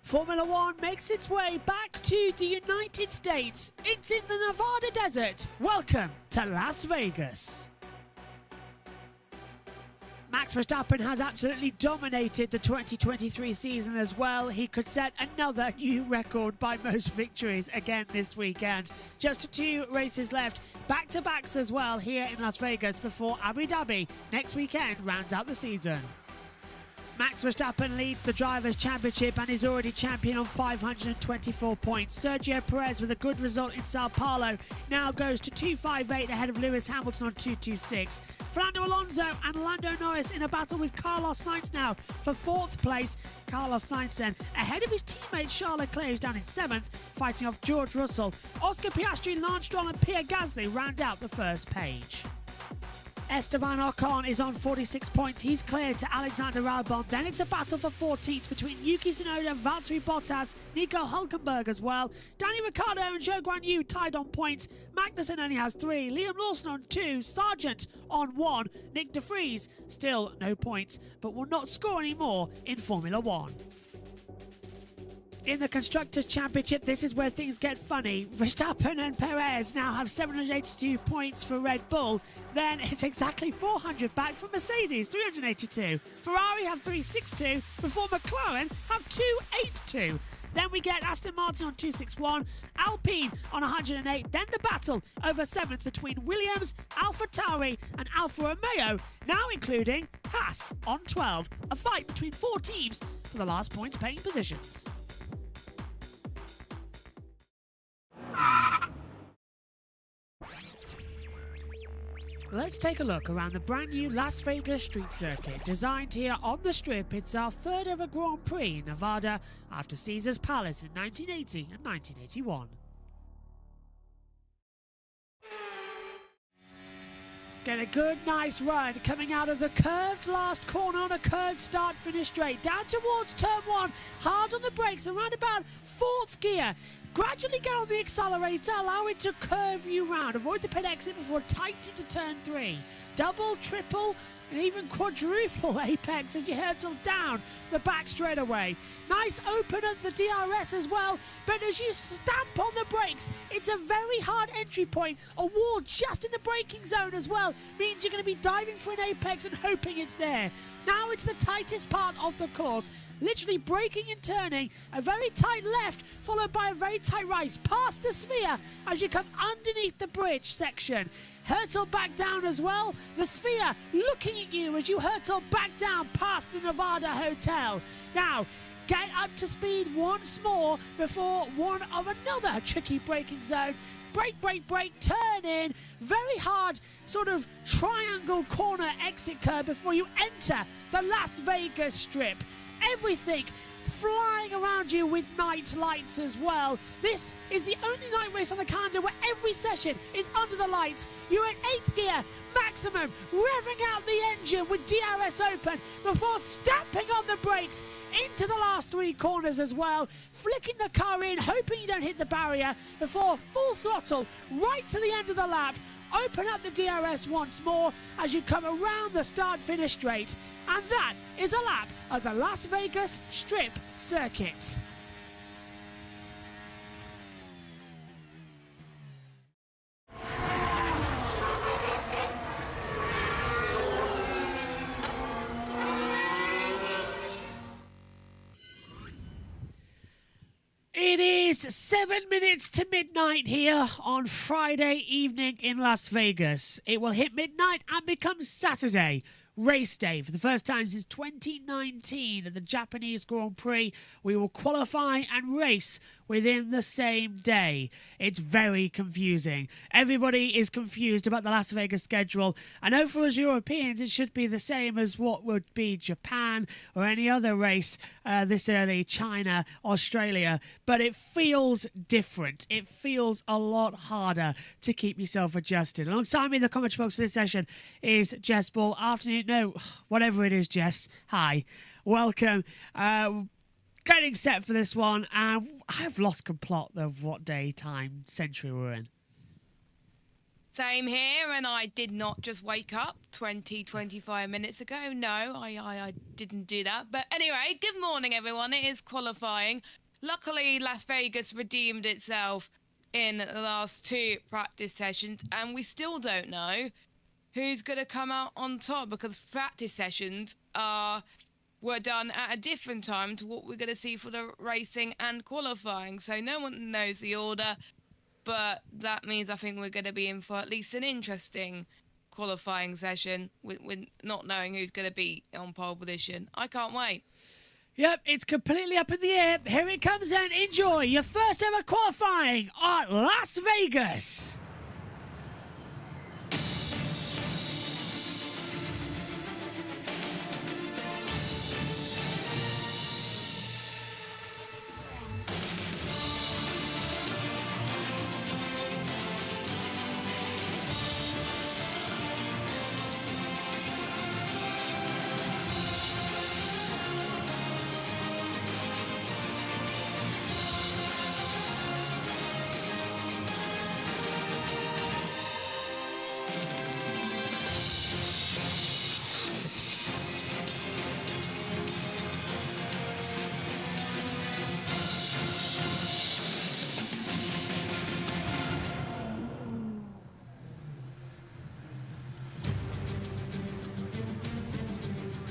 Formula One makes its way back to the United States. It's in the Nevada desert. Welcome to Las Vegas. Max Verstappen has absolutely dominated the 2023 season as well. He could set another new record by most victories again this weekend. Just 2 races left, back-to-backs as well here in Las Vegas before Abu Dhabi next weekend rounds out the season. Max Verstappen leads the Drivers' Championship and is already champion on 524 points. Sergio Perez, with a good result in Sao Paulo, now goes to 258 ahead of Lewis Hamilton on 226. Fernando Alonso and Lando Norris in a battle with Carlos Sainz now for 4th place. Carlos Sainz then ahead of his teammate Charles Leclerc, who's down in 7th, fighting off George Russell. Oscar Piastri, Lance Stroll and Pierre Gasly round out the first page. Esteban Ocon is on 46 points. He's cleared to Alexander Albon. Then it's a battle for 14th between Yuki Tsunoda, Valtteri Bottas, Nico Hülkenberg as well. Danny Ricciardo and Zhou Guanyu tied on points. Magnussen only has 3. Liam Lawson on 2. Sargent on 1. Nick De Vries still no points, but will not score any more in Formula One. In the Constructors' Championship, this is where things get funny. Verstappen and Perez now have 782 points for Red Bull. Then it's exactly 400 back for Mercedes, 382. Ferrari have 362, before McLaren have 282. Then we get Aston Martin on 261, Alpine on 108. Then the battle over 7th between Williams, AlphaTauri and Alfa Romeo, now including Haas on 12. A fight between 4 teams for the last points paying positions. Let's take a look around the brand new Las Vegas street circuit. Designed here on the Strip, it's our 3rd ever Grand Prix in Nevada after Caesars Palace in 1980 and 1981. Get a good, nice run coming out of the curved last corner on a curved start-finish straight. Down towards turn 1, hard on the brakes, around about 4th gear. Gradually get on the accelerator, allow it to curve you round. Avoid the pit exit before tight into turn 3. Double, triple, and even quadruple apex as you hurtle down the back straightaway. Nice open at the DRS as well, but as you stamp on the brakes, it's a very hard entry point. A wall just in the braking zone as well means you're going to be diving for an apex and hoping it's there. Now it's the tightest part of the course. Literally braking and turning, a very tight left followed by a very tight right, past the sphere as you come underneath the bridge section. Hurtle back down as well, the sphere looking at you as you hurtle back down past the Nevada Hotel. Now, get up to speed once more before one of another tricky braking zone. Brake, brake, brake, turn in, very hard sort of triangle corner exit curve before you enter the Las Vegas Strip. Everything flying around you with night lights as well. This is the only night race on the calendar where every session is under the lights. You're in 8th gear, maximum, revving out the engine with DRS open before stamping on the brakes into the last 3 corners as well, flicking the car in, hoping you don't hit the barrier before full throttle right to the end of the lap. Open up the DRS once more as you come around the start-finish straight. And that is a lap of the Las Vegas Strip circuit. It is 7 minutes to midnight here on Friday evening in Las Vegas. It will hit midnight and become Saturday race day. For the first time since 2019 at the Japanese Grand Prix, we will qualify and race within the same day. It's very confusing. Everybody is confused about the Las Vegas schedule. I know for us Europeans it should be the same as what would be Japan or any other race this early, China, Australia, but it feels different. It feels a lot harder to keep yourself adjusted. Alongside me in the commentary box for this session is Jess Ball. Afternoon, no, whatever it is, Jess. Hi, welcome. Getting set for this one, and I've lost complete of what day, time, century we're in. Same here, and I did not just wake up 25 minutes ago. No, I didn't do that. But anyway, good morning, everyone. It is qualifying. Luckily, Las Vegas redeemed itself in the last 2 practice sessions, and we still don't know who's going to come out on top because practice sessions were done at a different time to what we're going to see for the racing and qualifying. So no one knows the order, but that means I think we're going to be in for at least an interesting qualifying session with not knowing who's going to be on pole position. I can't wait. Yep, it's completely up in the air. Here it comes then. Enjoy your first ever qualifying at Las Vegas.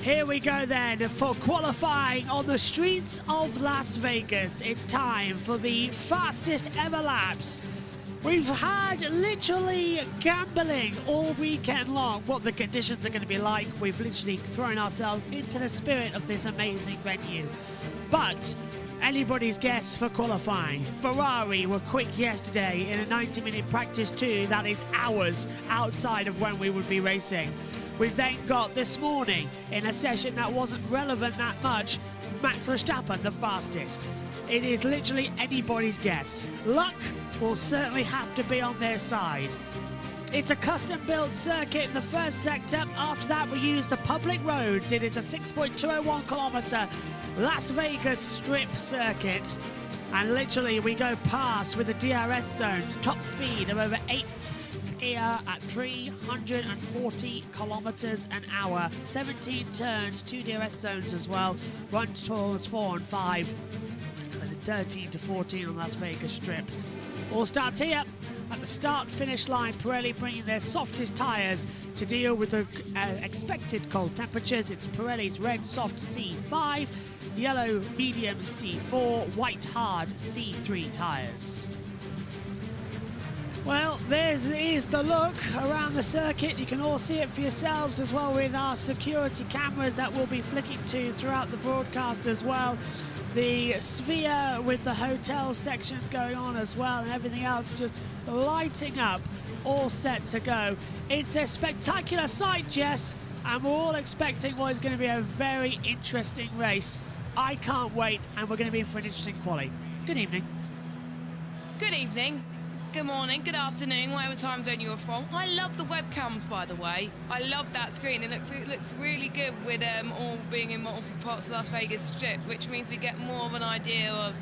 Here we go then for qualifying on the streets of Las Vegas. It's time for the fastest ever laps. We've had literally gambling all weekend long what the conditions are going to be like. We've literally thrown ourselves into the spirit of this amazing venue. But anybody's guess for qualifying. Ferrari were quick yesterday in a 90-minute practice too. That is hours outside of when we would be racing. We've then got this morning, in a session that wasn't relevant that much, Max Verstappen the fastest. It is literally anybody's guess. Luck will certainly have to be on their side. It's a custom-built circuit in the first sector. After that, we use the public roads. It is a 6.201 kilometre Las Vegas strip circuit. And literally, we go past with the DRS zone, top speed of over 8 here at 340 kilometers an hour. 17 turns, 2 DRS zones as well. Run towards 4 and 5. 13 to 14 on Las Vegas Strip. All starts here at the start-finish line. Pirelli bringing their softest tyres to deal with the expected cold temperatures. It's Pirelli's red soft C5, yellow medium C4, white hard C3 tyres. Well, is the look around the circuit. You can all see it for yourselves as well with our security cameras that we'll be flicking to throughout the broadcast as well. The sphere with the hotel sections going on as well and everything else just lighting up, all set to go. It's a spectacular sight, Jess, and we're all expecting what is going to be a very interesting race. I can't wait, and we're going to be in for an interesting quali. Good evening. Good evening. Good morning, good afternoon, whatever time zone you're from. I love the webcams, by the way. I love that screen. It looks really good with all being in multiple parts of Las Vegas Strip, which means we get more of an idea of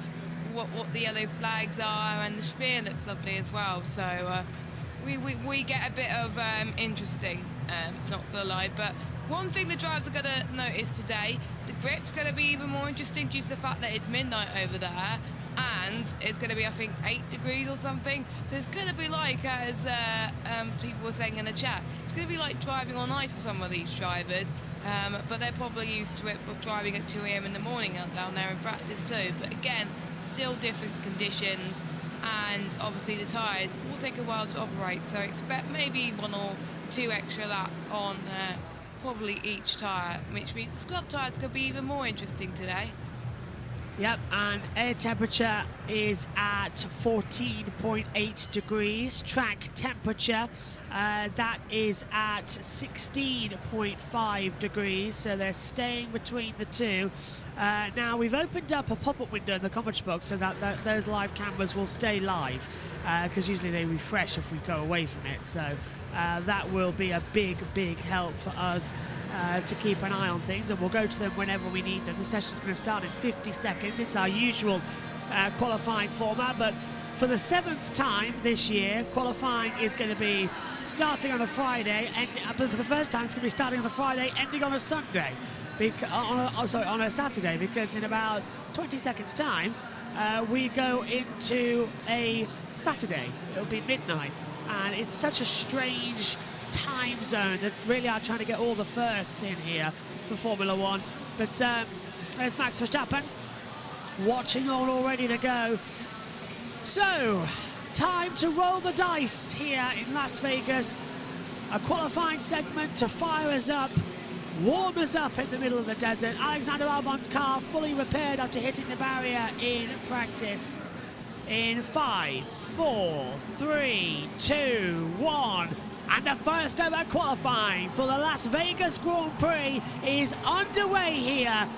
what the yellow flags are, and the sphere looks lovely as well. So we get a bit of interesting, not gonna lie. But one thing the drivers are gonna notice today, the grip's gonna be even more interesting due to the fact that it's midnight over there. And it's going to be, I think, 8 degrees or something. So it's going to be like, as people were saying in the chat, it's going to be like driving on ice for some of these drivers. But they're probably used to it driving at 2 a.m. in the morning down there in practice too. But again, still different conditions. And obviously the tyres will take a while to operate. So expect maybe 1 or 2 extra laps on probably each tyre, which means scrub tyres could be even more interesting today. Yep, and air temperature is at 14.8 degrees. Track temperature, that is at 16.5 degrees, so they're staying between the two. Now, we've opened up a pop-up window in the commentary box so that those live cameras will stay live, because usually they refresh if we go away from it. So that will be a big, big help for us to keep an eye on things, and we'll go to them whenever we need them. The session's going to start in 50 seconds. It's our usual qualifying format, but for the 7th time this year, qualifying is going to be starting on a Friday, but for the first time it's going to be starting on a Friday, ending on a Sunday, on a Saturday, because in about 20 seconds time we go into a Saturday. It'll be midnight, and it's such a strange time zone that really are trying to get all the firsts in here for Formula One. But there's Max Verstappen watching on, all ready to go. So, time to roll the dice here in Las Vegas. A qualifying segment to fire us up, warm us up in the middle of the desert. Alexander Albon's car fully repaired after hitting the barrier in practice. In 5, 4, 3, 2, 1. And the first ever qualifying for the Las Vegas Grand Prix is underway here.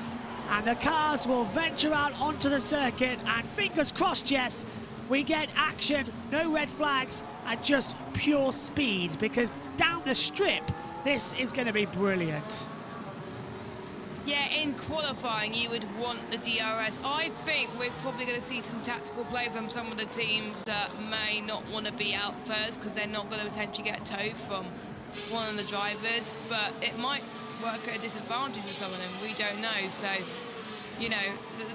And the cars will venture out onto the circuit, and fingers crossed, Jess, we get action, no red flags, and just pure speed, because down the strip, this is going to be brilliant. Yeah, in qualifying, you would want the DRS. I think we're probably going to see some tactical play from some of the teams that may not want to be out first because they're not going to potentially get towed from one of the drivers, but it might work at a disadvantage for some of them. We don't know. So, you know,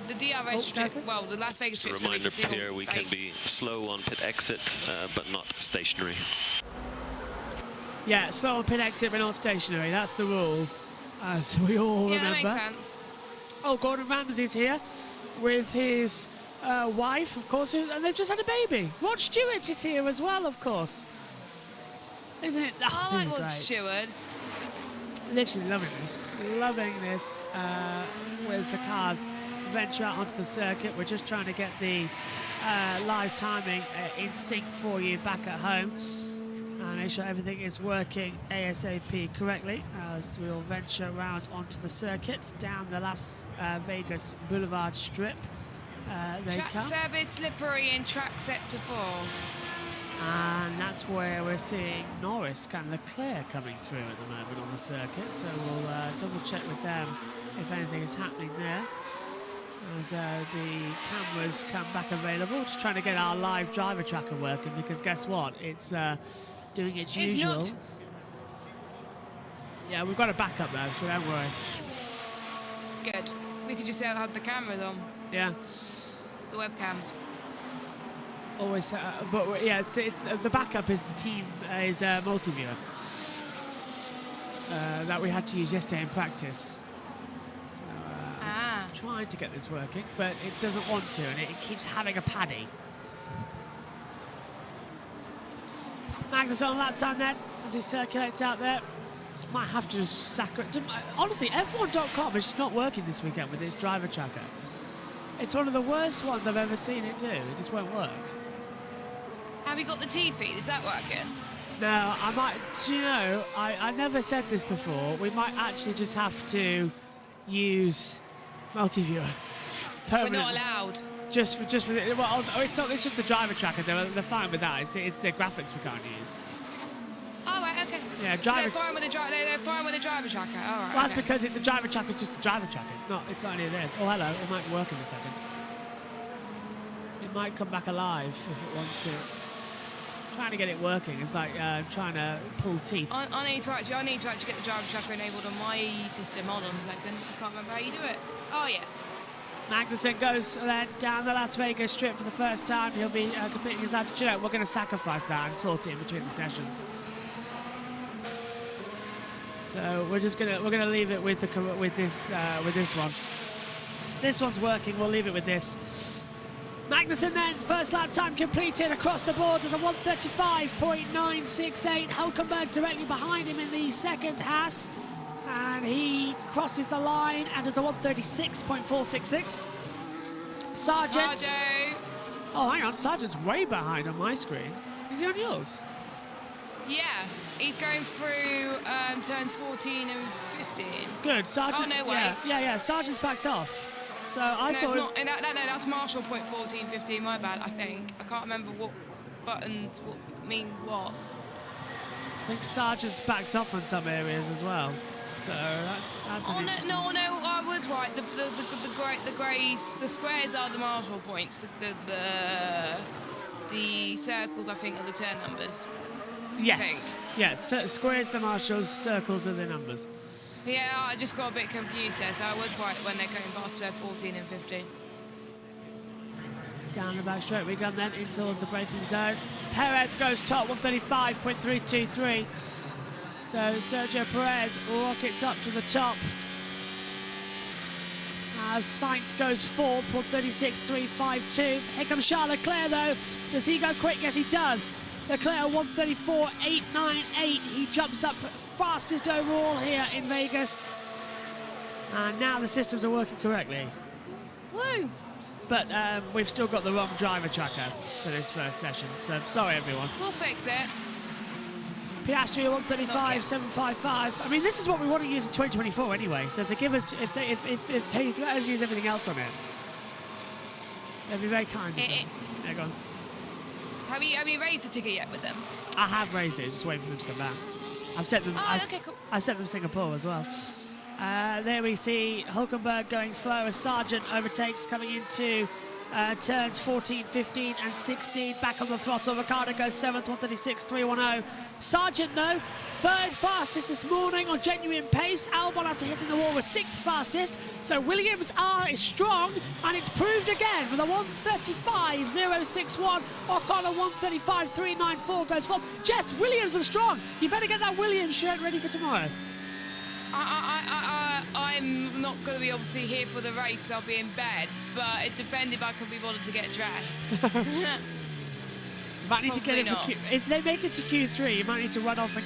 the DRS strip, well, the Las Vegas strip. A reminder here, we can be slow on pit exit, but not stationary. Yeah, slow on pit exit, but not stationary. That's the rule, as we all remember. Yeah, that makes sense. Oh, Gordon Ramsay's here with his wife, of course, and they've just had a baby. Rod Stewart is here as well, of course. Isn't it? Oh, I like Rod great. Stewart. Literally loving this. Loving this. Where's the cars venture out onto the circuit? We're just trying to get the live timing in sync for you back at home. Make sure everything is working ASAP correctly as we will venture around onto the circuit down the Las Vegas Boulevard Strip. They Track come. service slippery in track sector 4. And that's where we're seeing Norris and Leclerc coming through at the moment on the circuit. So we'll double check with them if anything is happening there as the cameras come back available. Just trying to get our live driver tracker working, because guess what? It's doing its usual. Not. Yeah, we've got a backup though, so don't worry. Good. We could just have the cameras on. Yeah. The webcams. Always, but yeah, it's the backup is the team is multi-viewer that we had to use yesterday in practice. So I'm trying to get this working, but it doesn't want to, and it keeps having a paddy. Magnus on lap time then, as he circulates out there. Might have to just sack it. Honestly, F1.com is just not working this weekend with its driver tracker. It's one of the worst ones I've ever seen it do. It just won't work. Have you got the T feed? Is that working? No, I might. Do you know? I never said this before. We might actually just have to use multi-viewer. We're not allowed. Just for the, well, it's not. It's just the driver tracker. They're fine with that. It's the graphics we can't use. Oh right, okay. Yeah, So driver. they're fine with the they're fine with the driver tracker. All right. Well, that's okay. because the driver tracker is just the driver tracker. It's not any of theirs. Oh, hello. It might work in a second. It might come back alive if it wants to. Trying to get it working. It's like trying to pull teeth. I need to actually get the driver tracker enabled on my system. Hold on a second. I can't remember how you do it. Oh yeah. Magnussen goes then down the Las Vegas Strip for the first time. He'll be completing his lap. You know, we're going to sacrifice that and sort it in between the sessions. So we're gonna leave it with this one. This one's working. We'll leave it with this. Magnussen then, first lap time completed across the board as a 1:35.968. Hulkenberg directly behind him in the second Haas. And he crosses the line and does a 136.466. Sargent. Ricardo. Oh, hang on. Sargent's way behind on my screen. Is he on yours? Yeah, he's going through turns 14 and 15. Good. Sargent. Oh, no way. Yeah. Sargent's backed off. So I No, thought. it's not. No, that's Marshall point 14, 15. My bad. I think I can't remember what buttons mean what. I think Sargent's backed off on some areas as well. So that's an interesting... No, I was right. The squares are the Marshall points. The circles, I think, are the turn numbers. Yes. Yes. Squares the marshals, circles are the numbers. Yeah, I just got a bit confused there, so I was right when they're going past turn 14 and 15. Down the back straight we go then in towards the braking zone. Perez goes top, 135.323. So Sergio Perez rockets up to the top. As Sainz goes fourth, 136.352. Here comes Charles Leclerc though. Does he go quick? Yes, he does. Leclerc 134.898. He jumps up fastest overall here in Vegas. And now the systems are working correctly. Woo! But we've still got the wrong driver tracker for this first session. So sorry everyone. We'll fix it. Piastri 135.755. I mean, this is what we want to use in 2024 anyway. So if they give us, if they let us use everything else on it, they'll be very kind. Yeah, go on. Have you raised a ticket yet with them? I have raised it. Just waiting for them to come back. I've sent them. Okay, cool. I sent them Singapore as well. There we see Hulkenberg going slow as Sargent overtakes coming into turns 14, 15 and 16. Back on the throttle. Ricardo goes 7th, 136.310. Sargent, though, third fastest this morning on genuine pace. Albon, after hitting the wall, was 6th fastest. So Williams is strong, and it's proved again with a 135.061. Ocon 135.394 goes 4th. Jess, Williams is strong. You better get that Williams shirt ready for tomorrow. I'm not going to be obviously here for the race because I'll be in bed, but it depends if I can be bothered to get dressed. Might need to get it for Probably if they make it to Q3, you might need to run off and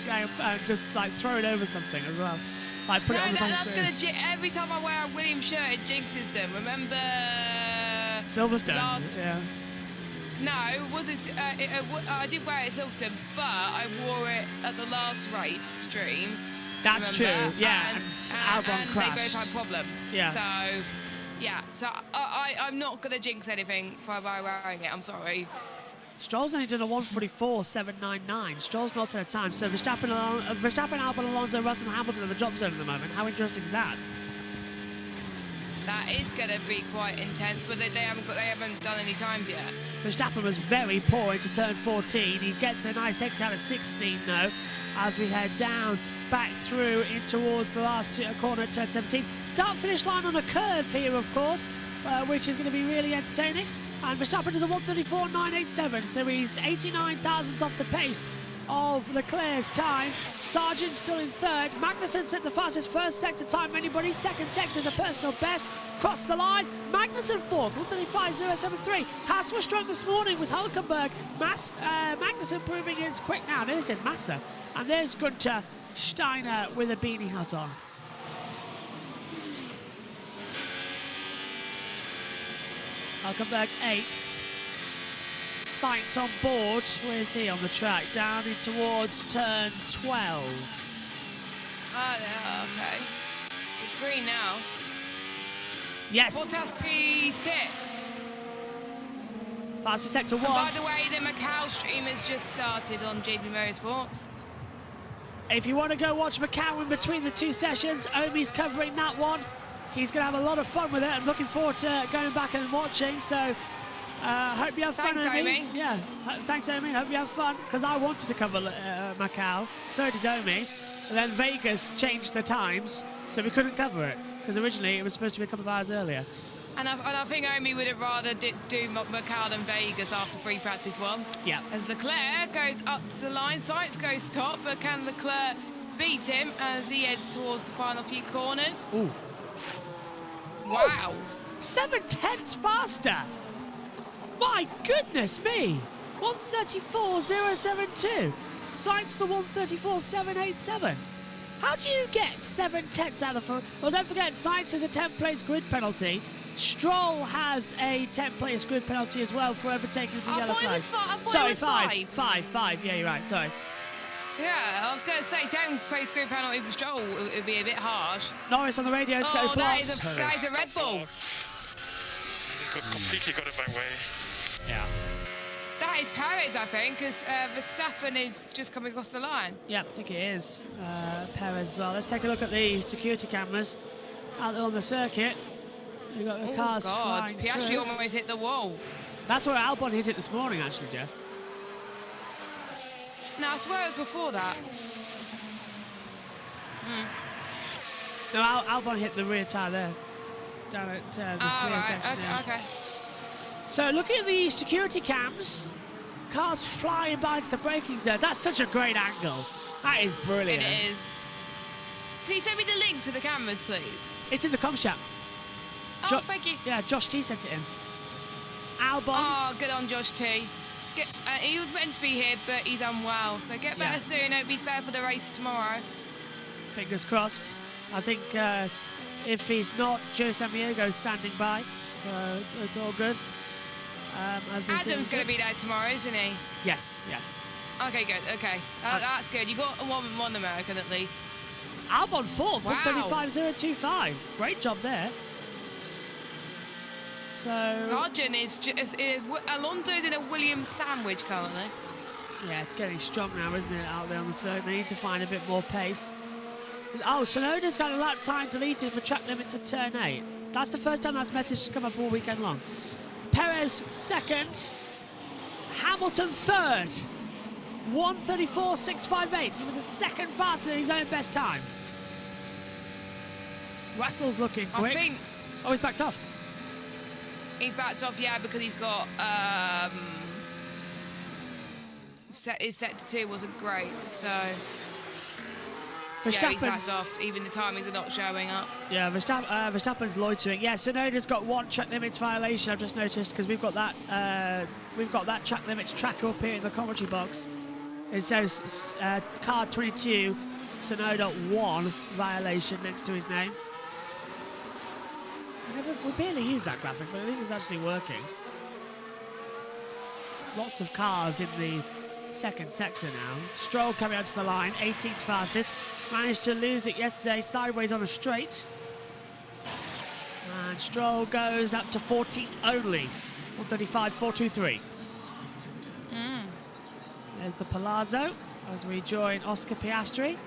just like throw it over something as well. Like put it on the that's screen. gonna every time I wear a Williams shirt, it jinxes them. Remember? Silverstone. Yeah. No, was it? I did wear it at Silverstone, but I wore it at the last race stream. That's remember? true. Yeah, and Albon crashed. They both had problems. Yeah. So, yeah. So I'm not gonna jinx anything by wearing it. I'm sorry. Stroll's only done a 144.799. Stroll's not set a time. So Verstappen, Albon, Alonso, Russell, and Hamilton in the drop zone at the moment. How interesting is that? That is going to be quite intense, but they haven't done any times yet. Verstappen was very poor into turn 14. He gets a nice exit out of 16 though, as we head down back through in towards the last corner at turn 17. Start-finish line on a curve here, of course, which is going to be really entertaining. And Verstappen does a 134.987, so he's 89 thousandths off the pace of Leclerc's time. Sargent still in third. Magnussen set the fastest first sector time of anybody. Second sector's a personal best. Crossed the line. Magnussen fourth, 135.073. Haas was strong this morning with Hulkenberg. Magnussen proving it's quick now. There's it, Massa. And there's Günther Steiner with a beanie hat on. Hulkenberg 8th. Sainz on board. Where is he on the track? Down in towards turn 12. Oh, yeah, okay. It's green now. Yes. Bottas P6. Fastest sector 1. And by the way, the Macau stream has just started on JB Motorsports. If you want to go watch Macau in between the two sessions, Omi's covering that one. He's going to have a lot of fun with it. I'm looking forward to going back and watching. So, hope you have fun, Omi. Yeah, thanks, Omi. Hope you have fun. Because I wanted to cover Macau. So did Omi. And then Vegas changed the times, so we couldn't cover it. Because originally it was supposed to be a couple of hours earlier. And I think Omi would have rather do Macau than Vegas after free practice 1. Yeah. As Leclerc goes up to the line, Sainz goes top, but can Leclerc beat him as he heads towards the final few corners? Ooh. Wow. 7/10 faster. My goodness me. 134.072. Sainz to 134.787. How do you get 7 tenths out of Well, don't forget, Sainz has a 10th-place grid penalty. Stroll has a 10th-place grid penalty as well for overtaking the I yellow thought it was flag. five. I thought Sorry, it was five. five. Yeah, you're right. Sorry. Yeah, I was going to say 10th-place grid penalty for Stroll would be a bit harsh. Norris on the radio. Oh, that is a Red Bull. Completely got in my way. Yeah. That is Perez, I think, because Verstappen is just coming across the line. Yeah, I think it is Perez as well. Let's take a look at the security cameras out there on the circuit. You've got the cars flying Piastri through. almost hit the wall. That's where Albon hit it this morning, actually, Jess. No, I swear it was before that. No, Albon hit the rear tyre there, down at the Sphere section. Okay, yeah. okay. So looking at the security cams, cars flying by into the braking zone. That's such a great angle. That is brilliant. It is. Can you send me the link to the cameras, please? It's in the comms chat. Oh, thank you. Yeah, Josh T sent it in. Albon. Oh, good on Josh T. He was meant to be here, but he's unwell. So get better soon. Hope he's better for the race tomorrow. Fingers crossed. I think if he's not, Joe Samiego's standing by, so it's all good. Adam's going to be there tomorrow, isn't he? Yes. Okay, good. Okay, that's good. You got one American at least. Albon 4th, Wow. 135.025. Great job there. So Sargent is Alonso's in a Williams sandwich currently. yeah, it's getting strong now, isn't it, out there on the circuit? They need to find a bit more pace. Oh, Sonoda's got a lap time deleted for track limits at turn 8. That's the first time that's message has come up all weekend long. Perez second. Hamilton third. 134.658. He was a second faster than his own best time. Russell's looking quick. I think Oh, he's backed off. he's backed off, yeah, because he's got his set to 2 wasn't great, so yeah, he's backed Verstappen's off. Even the timings are not showing up. Yeah, Verstappen's loitering. Yeah, Sonoda's got 1 track limits violation. I've just noticed because we've got that track limits tracker up here in the commentary box. It says car 22, Sonoda 1 violation next to his name. We barely use that graphic, but at least it's actually working. Lots of cars in the second sector now. Stroll coming out to the line, 18th fastest. Managed to lose it yesterday, sideways on a straight. And Stroll goes up to 14th only. 135.423. There's the Palazzo as we join Oscar Piastri.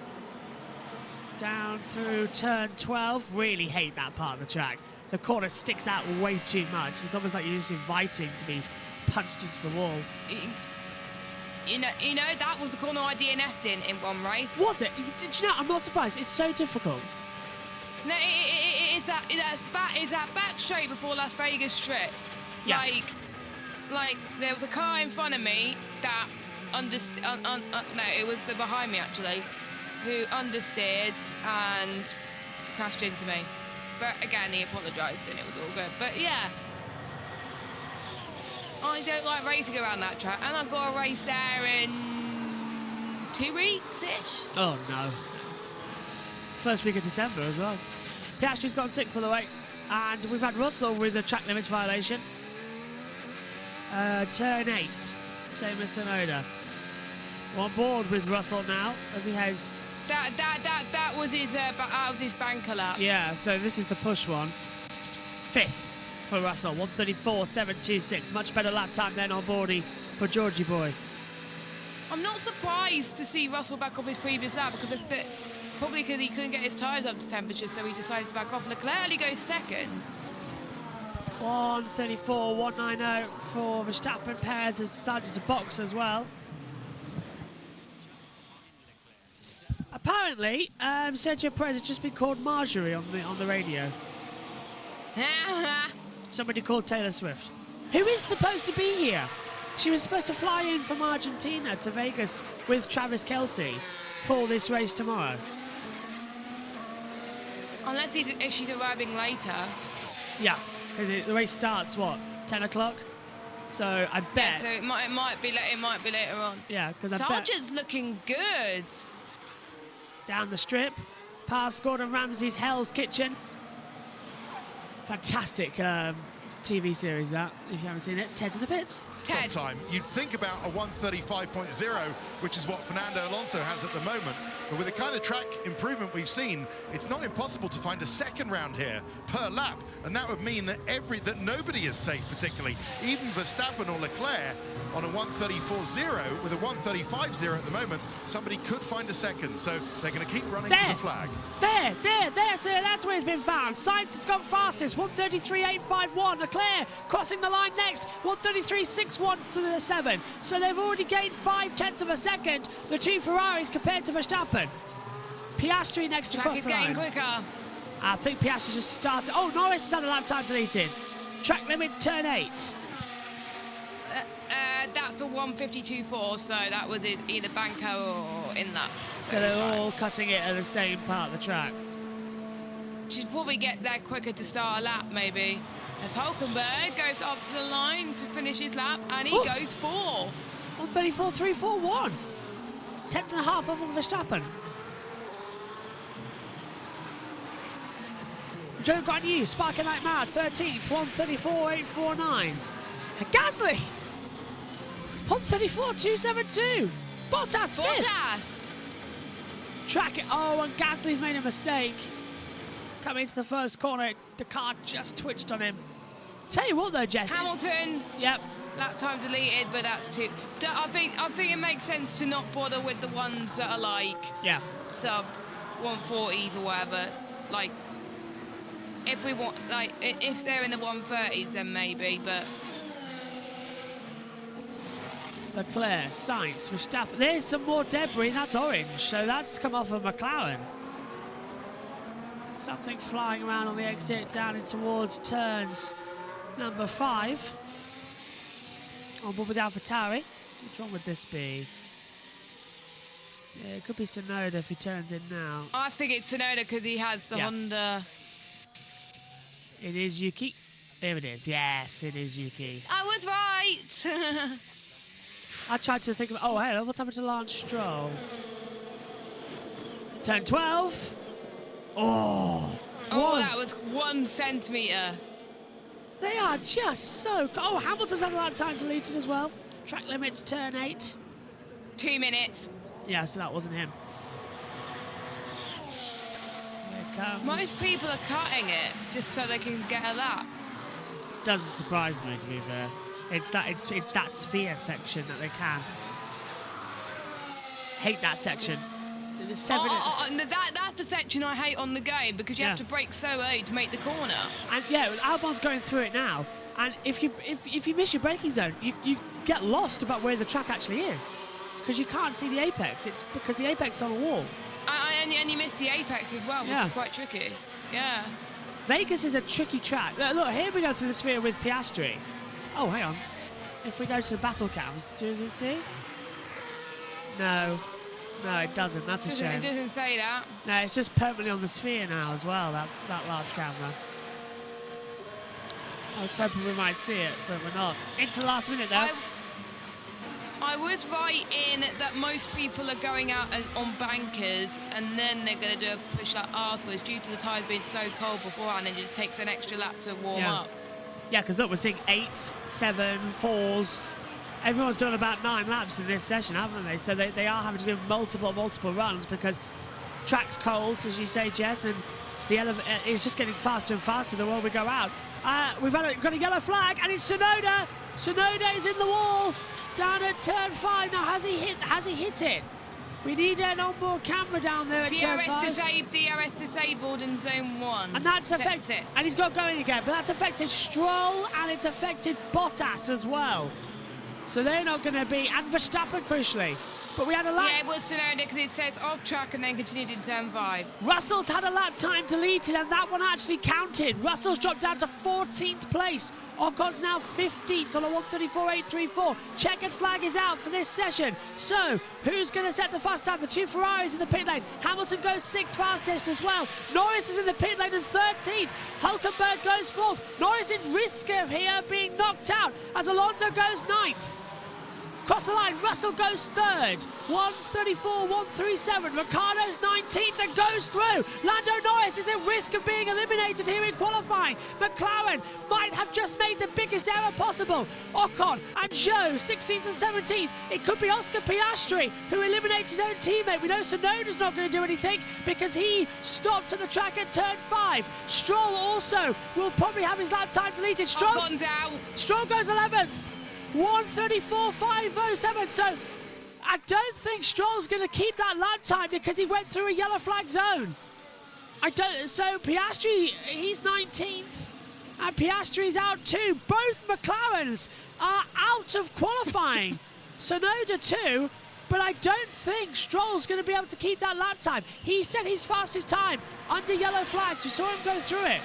Down through turn 12. Really hate that part of the track. The corner sticks out way too much. It's almost like you're just inviting to be punched into the wall. You know that was the corner I DNF'd in one race. Was it? Did you know? I'm not surprised. It's so difficult. No, it's that back straight before Las Vegas Strip. Yeah. Like there was a car in front of me that no, it was the behind me actually, who understeered and crashed into me. But again, he apologised and it was all good. But yeah, I don't like racing around that track, and I've got a race there in 2 weeks-ish. Oh no. First week of December as well. Piastri's got 6th, by the way. And we've had Russell with a track limits violation. Turn 8, same as Sonoda. On board with Russell now as he has. That was his banker lap. Yeah, so this is the push one. 5th for Russell, 134.726. Much better lap time then on boardie for Georgie boy. I'm not surprised to see Russell back off his previous lap because probably because he couldn't get his tyres up to temperature, so he decided to back off. Leclerc only goes second. 134.190 for Verstappen. Perez has decided to box as well. Apparently, Sergio Perez has just been called Marjorie on the radio. Somebody called Taylor Swift, who is supposed to be here. She was supposed to fly in from Argentina to Vegas with Travis Kelce for this race tomorrow. Unless if she's arriving later. Yeah, because the race starts, what, 10 o'clock? So I bet. Yeah, so it might be later on. Yeah, because I bet. Sargent's looking good. Down the strip, past Gordon Ramsay's Hell's Kitchen. Fantastic TV series that, if you haven't seen it. Ted in the pits. Ted. Time. You'd think about a 135.0, which is what Fernando Alonso has at the moment. But with the kind of track improvement we've seen, it's not impossible to find a second round here per lap. And that would mean that nobody is safe, particularly. Even Verstappen or Leclerc on a 134.0 with a 135.0 at the moment, somebody could find a second. So they're going to keep running to the flag. There, so that's where it's been found. Sainz has gone fastest, 133.851. Leclerc crossing the line next, 133.61 to the 7. So they've already gained 5/10 of a second, the two Ferraris compared to Verstappen. Piastri next to cross the line. Track is getting quicker. I think Piastri just started. Oh, Norris has had a lap time deleted. Track limits, turn 8. That's a 152.4, so that was either Banco or in that. So they're all cutting it at the same part of the track. Should probably get there quicker to start a lap, maybe. As Hulkenberg goes up to the line to finish his lap, and he goes 4th. 134.341. 10th and a half off of Verstappen. Joe Guanyu, sparking like mad, 13th, 134.849. Gasly, 134.272. Bottas 5th. Bottas! Track it. Oh, and Gasly's made a mistake. Coming into the first corner, the car just twitched on him. Tell you what though, Jesse. Hamilton. Yep. Lap time deleted, but that's too. I think it makes sense to not bother with the ones that are like sub 140s or whatever. Like, if we want, like, if they're in the 130s, then maybe. But Leclerc, Sainz, Verstappen. There's some more debris. That's orange, so that's come off of McLaren. Something flying around on the exit down in towards turns number 5. On board with AlphaTauri. Which one would this be? Yeah, it could be Tsunoda if he turns in now. I think it's Tsunoda because he has the Honda. It is Yuki. There it is. Yes, it is Yuki. I was right. I tried to think of. Oh, hey, what's happened to Lance Stroll? Turn 12. Oh, that was 1 centimetre. They are just so. Oh, Hamilton's had a lap time deleted as well. Track limits, turn 8. 2 minutes. Yeah, so that wasn't him. Here comes. Most people are cutting it just so they can get a lap. Doesn't surprise me, to be fair. It's that sphere section that they can. Hate that section. The 7 that's the section I hate on the go because you have to brake so early to make the corner. And yeah, Albon's going through it now. And if you miss your braking zone, you get lost about where the track actually is because you can't see the apex. It's because the apex is on a wall. And you miss the apex as well, which is quite tricky. Yeah. Vegas is a tricky track. Look, here we go through the sphere with Piastri. Oh, hang on. If we go to the battle cams, does it see? No. No, it doesn't. That's a shame. It doesn't say that. No, it's just permanently on the sphere now as well, that last camera. I was hoping we might see it, but we're not. Into the last minute, though. I was right in that most people are going out on bankers and then they're going to do a push like afterwards due to the tyres being so cold beforehand and it just takes an extra lap to warm up. Yeah, because look, we're seeing 8, 7, 4s. Everyone's done about 9 laps in this session, haven't they? So they are having to do multiple runs because track's cold, as you say, Jess, and the it's just getting faster and faster the more we go out. We've got a yellow flag, and it's Tsunoda. Tsunoda is in the wall down at turn 5. Now, has he hit it? We need an onboard camera down there at turn 5. DRS disabled in zone 1. And that's affected. And he's got going again, but that's affected Stroll and it's affected Bottas as well. So they're not going to be, and Verstappen crucially. But we had a lap. Yeah, it was Tsunoda because it says off track and then continued in turn 5. Russell's had a lap time deleted and that one actually counted. Russell's dropped down to 14th place. Ocon's now 15th on a 134.834. Checkered flag is out for this session. So, who's going to set the fast time? The two Ferraris in the pit lane. Hamilton goes 6th fastest as well. Norris is in the pit lane in 13th. Hulkenberg goes 4th. Norris in risk of here being knocked out as Alonso goes 9th. Cross the line, Russell goes third. 134, 137. Ricciardo's 19th and goes through. Lando Norris is at risk of being eliminated here in qualifying. McLaren might have just made the biggest error possible. Ocon and Zhou, 16th and 17th. It could be Oscar Piastri who eliminates his own teammate. We know Tsunoda's not going to do anything because he stopped at the track at turn 5. Stroll also will probably have his lap time deleted. Ocon down. Stroll goes 11th. 134.507. So I don't think Stroll's going to keep that lap time because he went through a yellow flag zone. So Piastri, he's 19th, and Piastri's out too. Both McLarens are out of qualifying. Tsunoda too, but I don't think Stroll's going to be able to keep that lap time. He set his fastest time under yellow flags. We saw him go through it.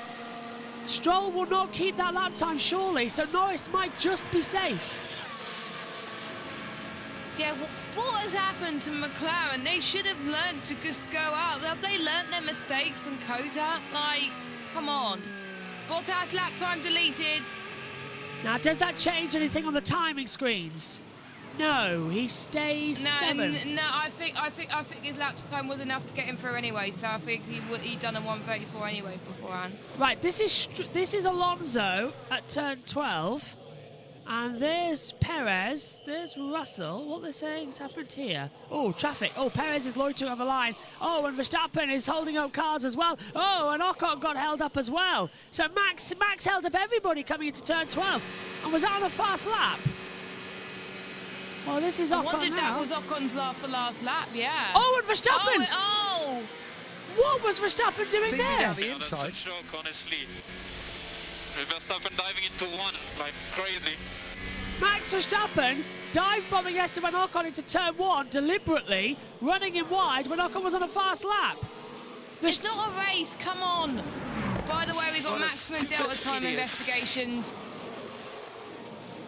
Stroll will not keep that lap time, surely, so Norris might just be safe. Yeah, what has happened to McLaren? They should have learned to just go out. Have they learnt their mistakes from Kota? Like, come on. Bottas lap time deleted. Now, does that change anything on the timing screens? No, he stays seventh. No, I think his lap time was enough to get him through anyway. So I think he'd done a 134 anyway beforehand. Right, this is Alonso at turn 12, and there's Perez, there's Russell. What they're saying has happened here. Oh, traffic. Oh, Perez is loitering on the line. Oh, and Verstappen is holding up cars as well. Oh, and Ocon got held up as well. So Max held up everybody coming into turn 12, and was out on a fast lap. Well, this is Ocon now. I wondered that was Ocon's last lap, yeah. Oh, and Verstappen! Oh! What was Verstappen doing Dealing there? out the inside. That's a shock, honestly. Verstappen diving into one like crazy. Max Verstappen dive bombing Esteban Ocon into turn 1 deliberately, running him wide when Ocon was on a fast lap. It's not a race, come on. By the way, we got maximum delta time investigations.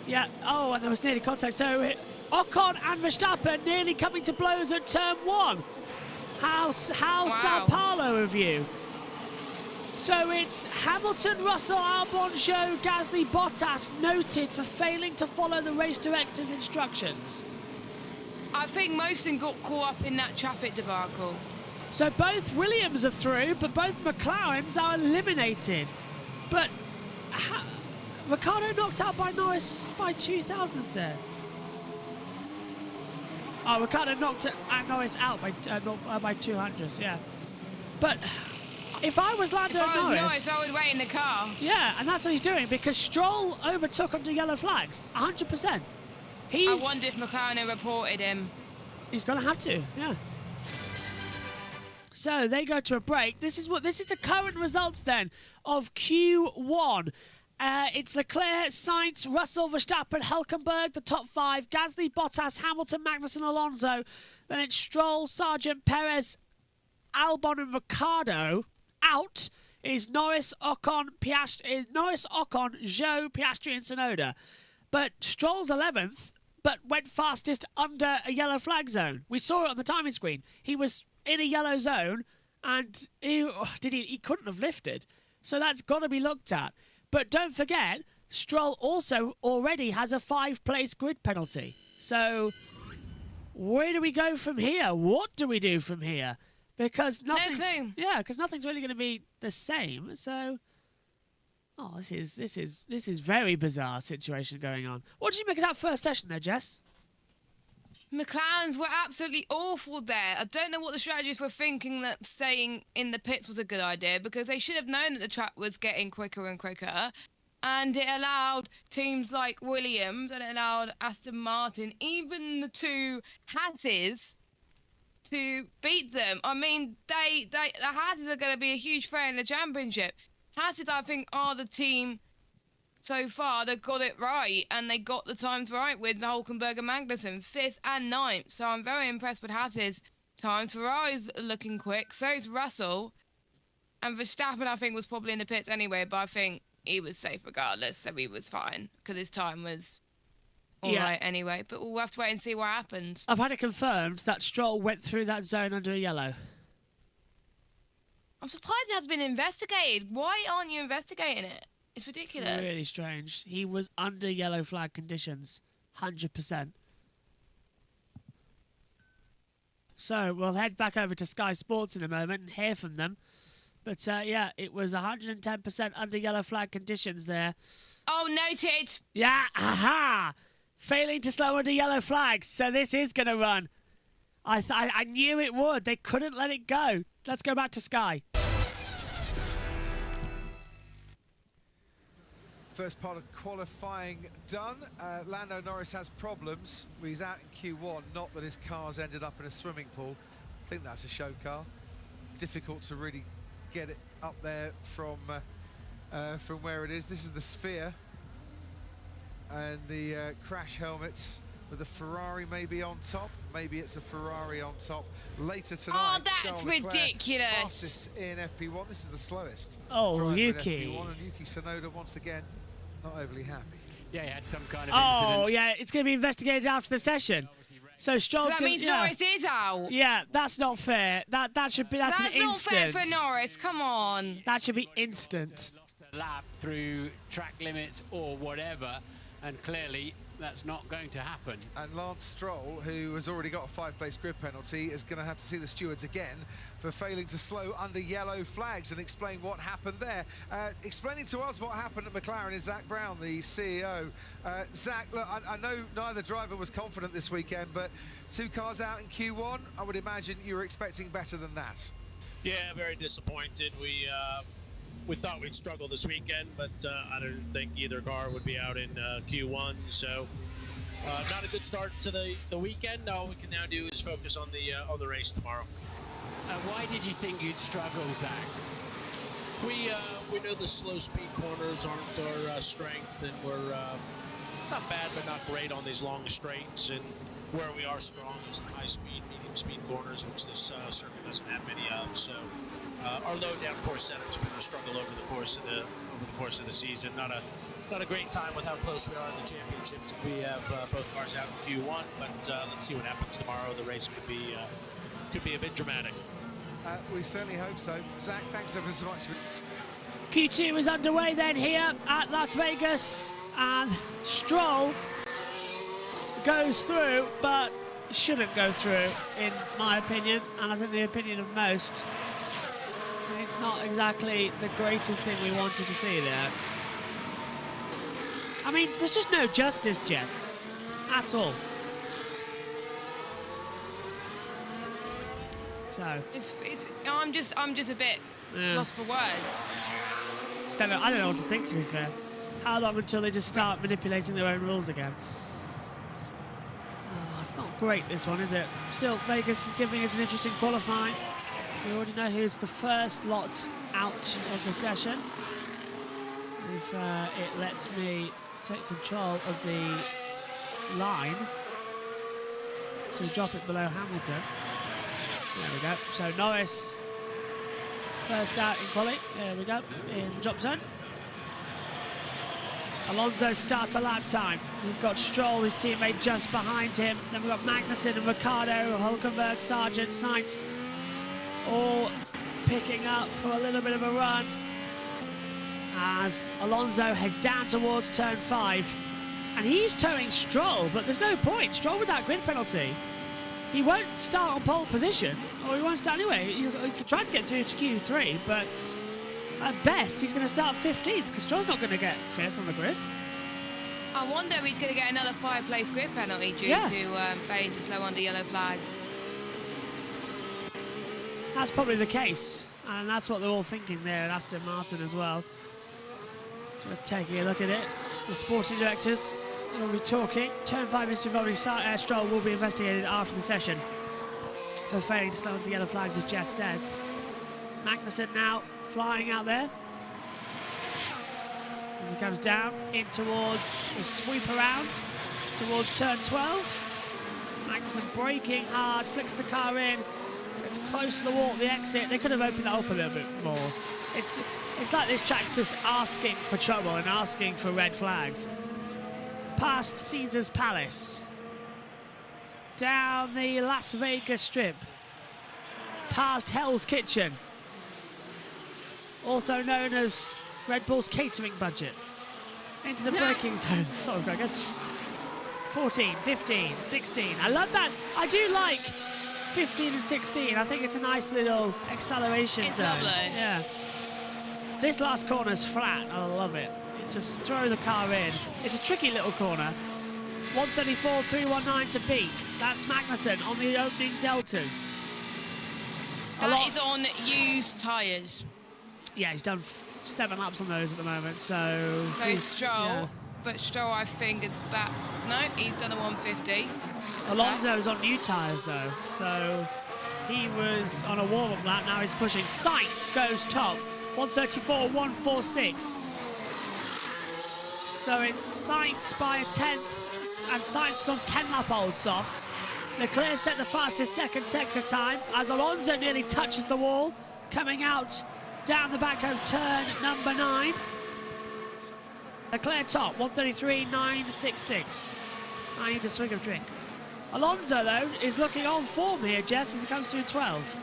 Yeah, oh, and there was nearly contact. So Ocon and Verstappen nearly coming to blows at turn 1. How Sao Paulo of you. So it's Hamilton, Russell, Albon, Zhou, Gasly, Bottas noted for failing to follow the race director's instructions. I think most of them got caught up in that traffic debacle. So both Williams are through, but both McLarens are eliminated. But Ricciardo knocked out by Norris by 2,000ths there. Oh, Ricciardo knocked Norris out by 200ths, yeah. But if I was Lando Norris, I would wait in the car. Yeah, and that's what he's doing because Stroll overtook under yellow flags, 100%. I wonder if McLaren reported him. He's going to have to, yeah. So they go to a break. This is the current results then of Q1. It's Leclerc, Sainz, Russell, Verstappen, Hülkenberg, the top 5. Gasly, Bottas, Hamilton, Magnussen, Alonso. Then it's Stroll, Sargent, Perez, Albon, and Ricciardo. Out is Norris, Ocon, Zhou, Piastri, and Tsunoda. But Stroll's 11th, but went fastest under a yellow flag zone. We saw it on the timing screen. He was in a yellow zone, and he couldn't have lifted. So that's got to be looked at. But don't forget, Stroll also already has a 5-place grid penalty. So where do we go from here? What do we do from here? Because nothing's really going to be the same. So, this is very bizarre situation going on. What did you make of that first session there, Jess? McLarens were absolutely awful there. I don't know what the strategists were thinking that staying in the pits was a good idea, because they should have known that the track was getting quicker and quicker. And it allowed teams like Williams and it allowed Aston Martin, even the two Hasses, to beat them. I mean, the Hasses are going to be a huge threat in the championship. Hasses, I think, are the team so far that got it right, and they got the times right with Hülkenberg and Magnussen, 5th and 9th. So I'm very impressed with Hasses' time. Ferrari's looking quick, so is Russell. And Verstappen, I think, was probably in the pits anyway, but I think he was safe regardless, so he was fine, because his time was all right anyway. But we'll have to wait and see what happened. I've had it confirmed that Stroll went through that zone under a yellow. I'm surprised it has been investigated. Why aren't you investigating it? It's ridiculous. Really strange. He was under yellow flag conditions, 100%. So we'll head back over to Sky Sports in a moment and hear from them. But yeah, it was 110% under yellow flag conditions there. Oh, noted. Yeah, aha! Failing to slow under yellow flags, so this is going to run. I knew it would. They couldn't let it go. Let's go back to Sky. First part of qualifying done. Lando Norris has problems. He's out in Q1, not that his car's ended up in a swimming pool. I think that's a show car. Difficult to really get it up there from where it is. This is the Sphere. And the crash helmets with a Ferrari maybe on top. Maybe it's a Ferrari on top. Later tonight, Oh, that's Charles Leclerc, ridiculous. fastest in FP1. This is the slowest. Oh, driver in Yuki. FP1, and Yuki Tsunoda once again not overly happy. Yeah, he had some kind of Oh, incident. yeah, it's going to be investigated after the session. So Stroll's So that gonna, means yeah. Norris is out. Yeah, that's not fair. That's an That's not instant. fair for Norris. Come on. That should be instant. Lost a lap through track limits or whatever, and clearly that's not going to happen. And Lance Stroll, who has already got a 5-place grid penalty, is going to have to see the stewards again for failing to slow under yellow flags and explain what happened there. Explaining to us what happened at McLaren is Zach Brown, the CEO. Zach, look, I know neither driver was confident this weekend, but 2 cars out in Q1, I would imagine you were expecting better than that. Yeah, very disappointed. We thought we'd struggle this weekend, but I didn't think either car would be out in Q1. So not a good start to the weekend. All we can now do is focus on the race tomorrow. Why did you think you'd struggle, Zach? We know the slow speed corners aren't our strength, and we're not bad but not great on these long straights. And where we are strong is the high speed, medium speed corners, which this circuit doesn't have many of. So. Our low downforce center has been a struggle over the course of the season. Not a great time with how close we are in the championship. We have both cars out in Q1, but let's see what happens tomorrow. The race could be a bit dramatic. We certainly hope so. Zach, thanks ever so much. Q2 is underway then here at Las Vegas, and Stroll goes through, but shouldn't go through, in my opinion, and I think the opinion of most. It's not exactly the greatest thing we wanted to see there. I mean, there's just no justice, Jess, at all. So I'm just a bit lost for words. I don't know what to think, to be fair. How long until they just start manipulating their own rules again? Oh, it's not great, this one, is it? Still, Vegas is giving us an interesting qualifying. We already know who's the first lot out of the session. If it lets me take control of the line to drop it below Hamilton. There we go. So Norris first out in quali. There we go, in the drop zone. Alonso starts a lap time. He's got Stroll, his teammate, just behind him. Then we've got Magnussen and Ricciardo, Hulkenberg, Sargent, Sainz, all picking up for a little bit of a run as Alonso heads down towards turn 5, and he's towing Stroll, but there's no point. Stroll with that grid penalty, he won't start on pole position, or he won't start anyway. He could try to get through to Q3, but at best he's going to start 15th because Stroll's not going to get 5th on the grid. I wonder if he's going to get another 5-place grid penalty due to failing to slow under yellow flags. That's probably the case, and that's what they're all thinking there at Aston Martin as well. Just taking a look at it. The sporting directors will be talking. Turn 5 is involving Stroll will be investigated after the session for failing to slow under the yellow flags, as Jess says. Magnussen now flying out there as he comes down in towards the sweep around towards turn 12. Magnussen braking hard, flicks the car in. It's close to the wall at the exit. They could have opened that up a little bit more. It's like this track's just asking for trouble and asking for red flags. Past Caesar's Palace. Down the Las Vegas Strip. Past Hell's Kitchen. Also known as Red Bull's catering budget. Into the braking zone. That was quite good. 14, 15, 16. I love that. I do like 15 and 16. I think it's a nice little acceleration It's zone. lovely. Yeah. This last corner's flat. I love it. You just throw the car in. It's a tricky little corner. 134.319 to beat. That's Magnussen on the opening deltas. That is on used tyres. Yeah, he's done 7 laps on those at the moment, so... So he's- Stroll, yeah. but Stroll I think is back. No, he's done a 150. Alonso's on new tyres though, so he was on a warm-up lap, now he's pushing. Sainz goes top, 134.146. So it's Sainz by a 10th, and Sainz is on 10-lap old softs. Leclerc set the fastest second sector time as Alonso nearly touches the wall, coming out down the back of turn number 9. Leclerc top, 133.966. I need a swig of drink. Alonso, though, is looking on form here, Jess, as he comes through 12.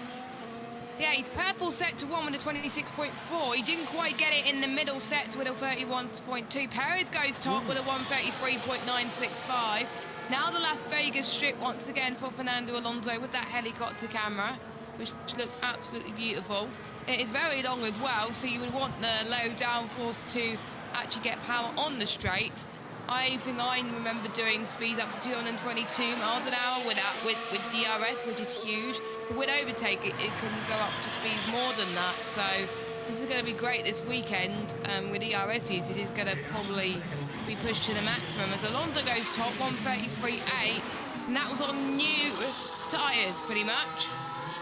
Yeah, he's purple set to 1 with a 26.4. He didn't quite get it in the middle set with a 31.2. Perez goes top with a 133.965. Now the Las Vegas strip once again for Fernando Alonso with that helicopter camera, which looks absolutely beautiful. It is very long as well, so you would want the low downforce to actually get power on the straights. I think I remember doing speeds up to 222 miles an hour with DRS, which is huge. But with overtake, it can go up to speeds more than that. So this is going to be great this weekend with DRS usage. It's going to probably be pushed to the maximum as Alonso goes top, 133.8, and that was on new tyres pretty much.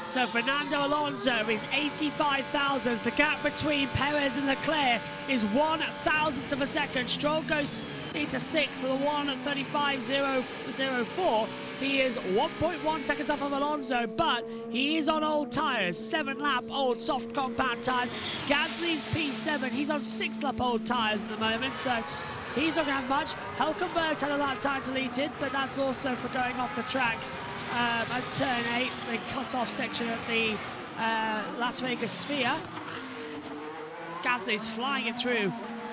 So Fernando Alonso is 85 thousandths. The gap between Perez and Leclerc is 1 thousandth of a second. Stroll goes into 6th with a 1:35.004. He is 1.1 seconds off of Alonso, but he is on old tyres, 7-lap old soft compound tyres. Gasly's P7, he's on 6-lap old tyres at the moment, so he's not going to have much. Hülkenberg's had a lap time deleted, but that's also for going off the track at turn 8, the cut-off section at the Las Vegas Sphere. Gasly's flying it through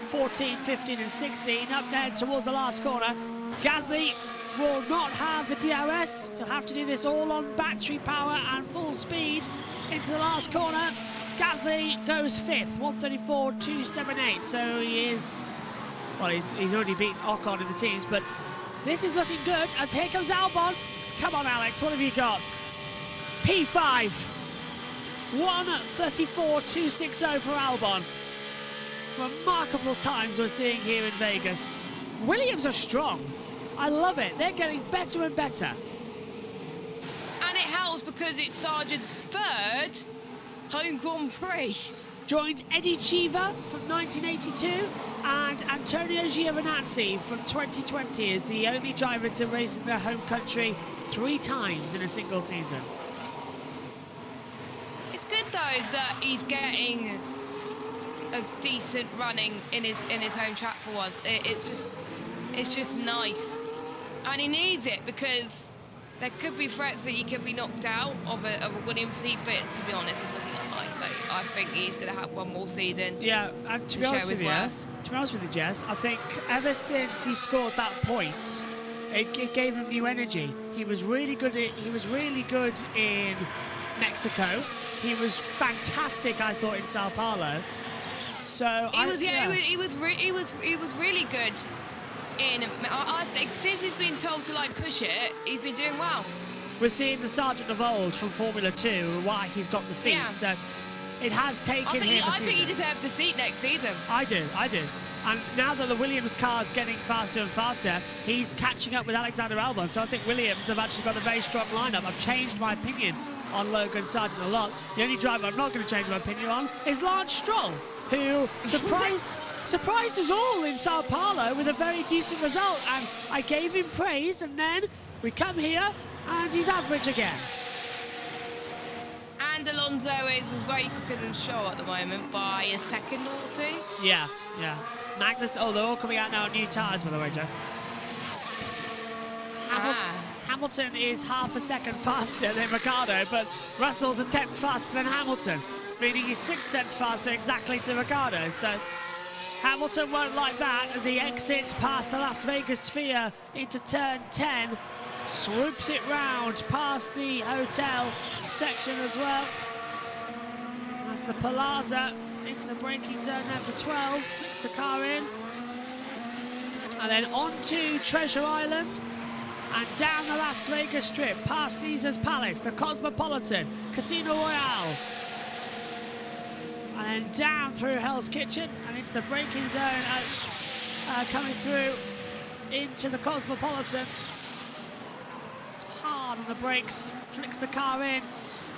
14, 15 and 16 up there towards the last corner. Gasly will not have the DRS. He'll have to do this all on battery power and full speed into the last corner. Gasly goes 5th, 134.278. So he is, well, he's already beaten Ocon in the teams, but this is looking good as here comes Albon. Come on, Alex, what have you got? P5, 134.260 for Albon. Remarkable times we're seeing here in Vegas. Williams are strong. I love it. They're getting better and better. And it helps because it's Sargent's 3rd home Grand Prix. Joined Eddie Cheever from 1982 and Antonio Giovinazzi from 2020 is the only driver to race in their home country 3 times in a single season. It's good though that he's getting a decent running in his home track for once. It's just nice, and he needs it because there could be threats that he could be knocked out of a Williams seat. But to be honest, it's looking unlikely. I think he's going to have one more season. Yeah, and to be honest with you, Jess, I think ever since he scored that point, it gave him new energy. He was really good. He was really good in Mexico. He was fantastic, I thought, in Sao Paulo. So he was really good. I think since he's been told to like push it, he's been doing well. We're seeing the Sergeant of old from Formula 2, why he's got the seat. Yeah. So it has taken him a I season. think he deserves the seat next season. I do. And now that the Williams car is getting faster and faster, he's catching up with Alexander Albon. So I think Williams have actually got a very strong lineup. I've changed my opinion on Logan Sargent a lot. The only driver I'm not going to change my opinion on is Lance Stroll, who surprised us all in Sao Paulo with a very decent result. And I gave him praise, and then we come here and he's average again. And Alonso is way quicker than Stroll at the moment by a second or 2. Yeah. Magnus, they're all coming out now on new tyres, by the way, Jess. Hamilton is half a second faster than Ricciardo, but Russell's a 10th faster than Hamilton, meaning he's 6 tenths faster exactly to Ricciardo. So Hamilton won't like that as he exits past the Las Vegas Sphere into turn 10. Swoops it round past the hotel section as well. That's the Palazzo into the braking zone there for 12. Flicks the car in. And then on to Treasure Island and down the Las Vegas Strip, past Caesar's Palace, the Cosmopolitan, Casino Royale. And then down through Hell's Kitchen and into the braking zone, coming through into the Cosmopolitan. Hard on the brakes, flicks the car in.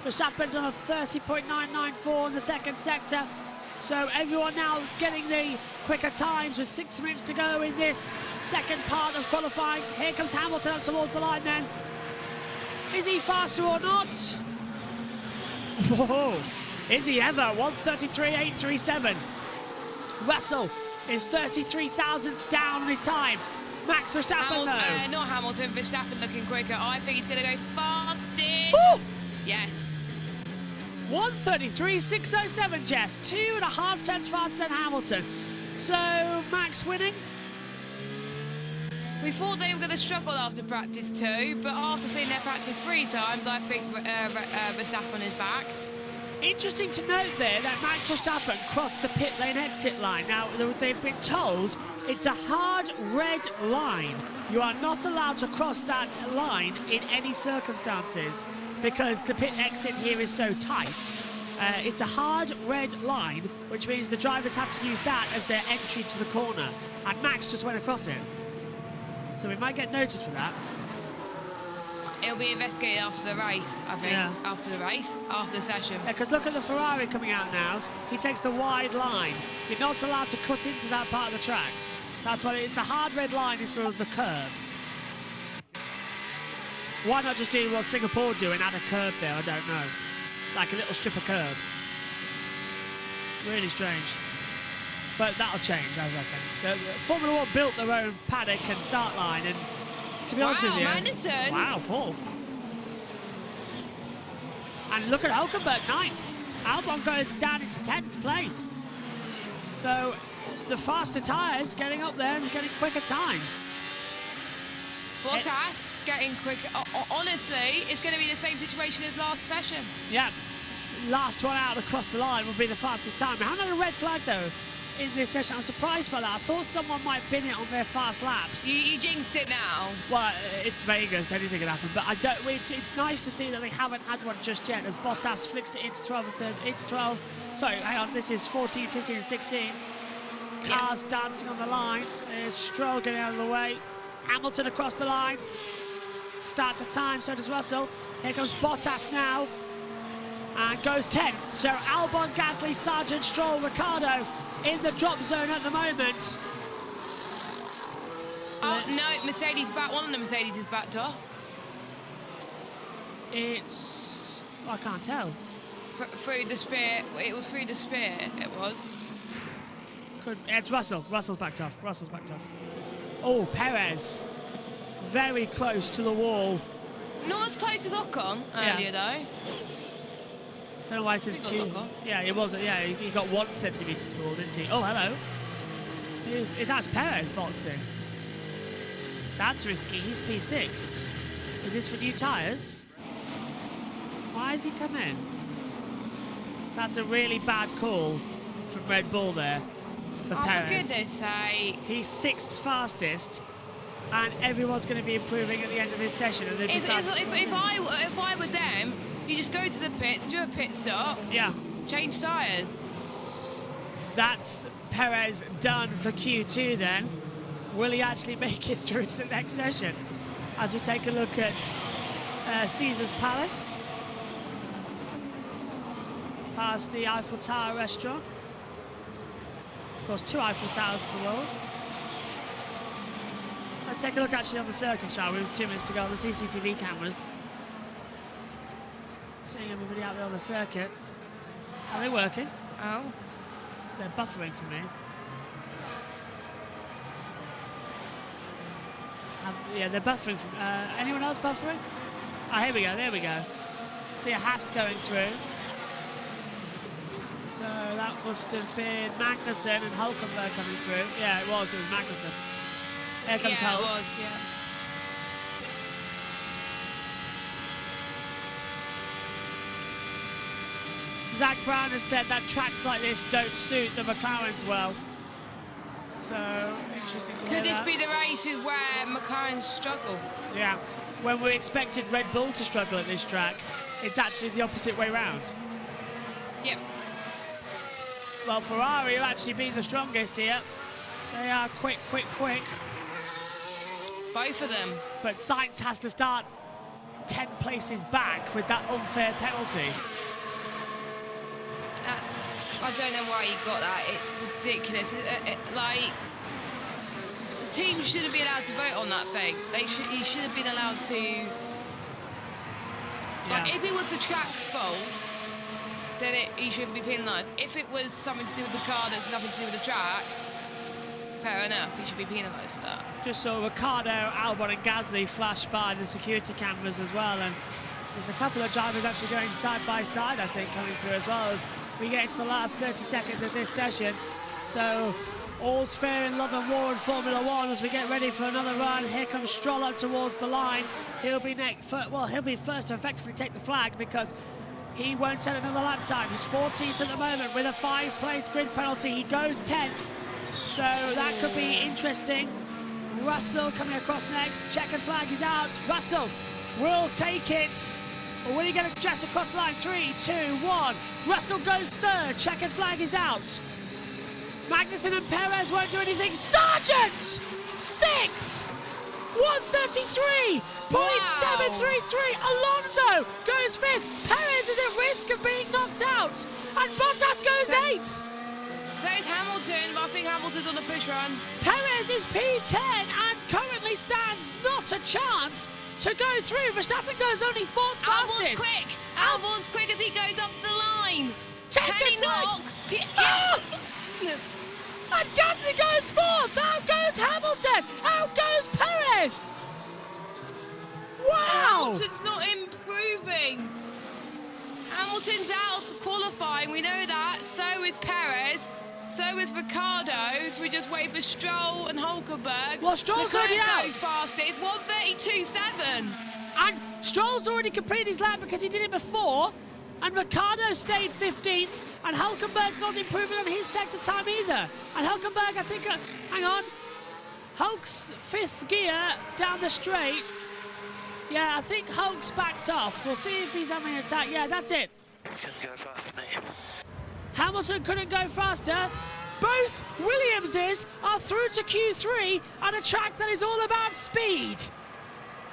Verstappen on a 30.994 in the second sector. So everyone now getting the quicker times with 6 minutes to go in this second part of qualifying. Here comes Hamilton up towards the line then. Is he faster or not? Whoa, is he ever? 1:33.837. Russell is 33 thousandths down on his time. Max Verstappen though. Not Hamilton, Verstappen looking quicker. I think he's going to go fastest. Woo! Yes. 1:33.607, Jess. 2.5 tenths faster than Hamilton. So, Max winning. We thought they were going to struggle after practice 2, but after seeing their practice 3 times, I think Verstappen is back. Interesting to note there that Max Verstappen crossed the pit lane exit line. Now, they've been told it's a hard red line. You are not allowed to cross that line in any circumstances because the pit exit here is so tight. It's a hard red line, which means the drivers have to use that as their entry to the corner. And Max just went across it. So we might get noted for that. It'll be investigated after the race, I think. Yeah. After the race, after the session. Yeah, because look at the Ferrari coming out now. He takes the wide line. You're not allowed to cut into that part of the track. That's why the hard red line is sort of the curb. Why not just do what Singapore do and add a curb there? I don't know. Like a little strip of curb. Really strange. But that'll change, I reckon. Formula 1 built their own paddock and start line, and to be honest with you... Magnussen. Wow, fourth. And look at Hulkenberg, 9th. Albon goes down into 10th place. So the faster tyres getting up there and getting quicker times. Bottas getting quicker. Honestly, it's going to be the same situation as last session. Yeah, last one out across the line will be the fastest time. We haven't had a red flag though in this session. I'm surprised by that. I thought someone might bin it on their fast laps. You jinxed it now. Well, it's Vegas, anything can happen. But I don't. It's nice to see that they haven't had one just yet. As Bottas flicks it into 12 and 13, into 12. Sorry, hang on. This is 14, 15, and 16. Cars dancing on the line. There's Stroll getting out of the way. Hamilton across the line. Start to time, so does Russell. Here comes Bottas now. And goes 10th. So Albon, Gasly, Sargent, Stroll, Ricciardo in the drop zone at the moment. So no, Mercedes back. One of the Mercedes is backed off. It's... I can't tell. Through the spear. It was through the spear, it was. It's Russell. Russell's backed off. Russell's backed off. Oh, Perez. Very close to the wall. Not as close as Ocon earlier, though. Don't know why it says 2. Yeah, it wasn't. Yeah, he got 1 centimetre to the wall, didn't he? Oh, hello. That's Perez boxing. That's risky. He's P6. Is this for new tyres? Why has he come in? That's a really bad call from Red Bull there for Perez. For goodness sake. He's 6th fastest, and everyone's going to be improving at the end of this session. And if I were them, you just go to the pits, do a pit stop. Yeah. Change tyres. That's Perez done for Q2 then. Will he actually make it through to the next session? As we take a look at Caesar's Palace. Past the Eiffel Tower restaurant. Of course, 2 Eiffel Towers in the world. Let's take a look actually on the circuit, shall we? With 2 minutes to go on the CCTV cameras. Seeing everybody out there on the circuit. Are they working? Oh. They're buffering for me. Yeah, they're buffering. Anyone else buffering? Ah, here we go, there we go. See a Haas going through. So that must have been Magnussen and Hulkenberg coming through. Yeah, it was Magnussen. Here comes Hulk. It was, yeah. Zach Brown has said that tracks like this don't suit the McLarens well. So, interesting to hear Could this that. be the races where McLaren struggle? Yeah. When we expected Red Bull to struggle at this track, it's actually the opposite way round. Yep. Well, Ferrari have actually been the strongest here. They are quick. Both of them. But Sainz has to start 10 places back with that unfair penalty. I don't know why he got that. It's ridiculous. Like, the team shouldn't be allowed to vote on that thing. He should have been allowed to. Like, Yeah. if it was the track's fault, then he shouldn't be penalised. If it was something to do with the car that's nothing to do with the track, fair enough. He should be penalised for that. Just saw Ricardo, Albon and Gasly flash by the security cameras as well, and there's a couple of drivers actually going side by side, I think, coming through as well as we get into the last 30 seconds of this session. So all's fair in love and war in Formula One as we get ready for another run. Here comes Stroll up towards the line. He'll be he'll be first to effectively take the flag because he won't set another lap time. He's 14th at the moment with a 5-place grid penalty. He goes 10th, so that could be interesting. Russell coming across next. Checkered flag is out. Russell will take it. Or will he get just across the line? 3, 2, 1. Russell goes third. Checkered flag is out. Magnussen and Perez won't do anything. Sargent! 6th! 133.733. Alonso goes 5th. Perez is at risk of being knocked out. And Bottas goes 8th. So is Hamilton, but I think Hamilton's on the push run. Perez is P10 and currently stands not a chance to go through. Verstappen goes only 4th fastest. Albon's quick as he goes up to the line. Take Can he a flag. knock? Oh! And Gasly goes 4th. Out goes Hamilton. Out goes Perez. Wow. Hamilton's not improving. Hamilton's out of qualifying, we know that. So is Perez. So is Ricardo. So we just wait for Stroll and Hulkenberg. Well, Stroll's already Leclerc out. goes fastest, 132.7. And Stroll's already completed his lap because he did it before. And Ricardo stayed 15th. And Hulkenberg's not improving on his sector time either. And Hulkenberg, I think, hang on. Hulk's 5th gear down the straight. Yeah, I think Hulk's backed off. We'll see if he's having an attack. Yeah, that's it. Couldn't go faster than me. Hamilton couldn't go faster. Both Williamses are through to Q3 on a track that is all about speed.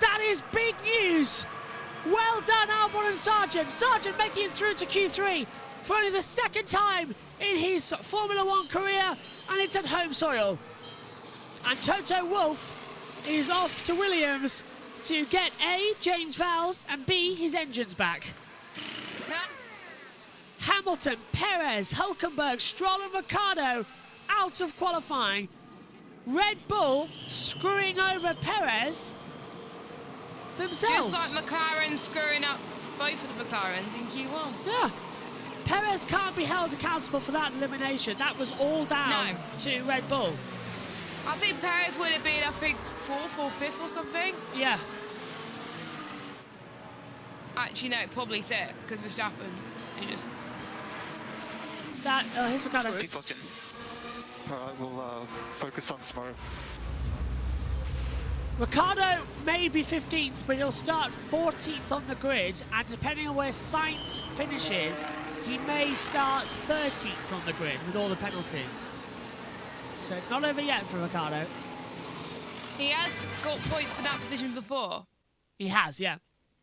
That is big news. Well done, Albon and Sargent. Sargent making it through to Q3 for only the 2nd time in his Formula One career, and it's at home soil. And Toto Wolff is off to Williams to get A, James Vowles, and B, his engines back. Hamilton, Perez, Hulkenberg, Stroll and Ricardo out of qualifying. Red Bull screwing over Perez themselves. Just like McLaren screwing up both of the McLarens in Q1. Yeah. Perez can't be held accountable for that elimination. That was all down to Red Bull. I think Perez would have been, 4th or 5th or something. Yeah. Actually, no, probably 6th, because Verstappen, he just... That, here's Ricardo. All right, we'll focus on tomorrow. Ricardo may be 15th, but he'll start 14th on the grid, and depending on where Sainz finishes, he may start 13th on the grid with all the penalties. So it's not over yet for Ricardo. He has got points for that position before. He has, yeah.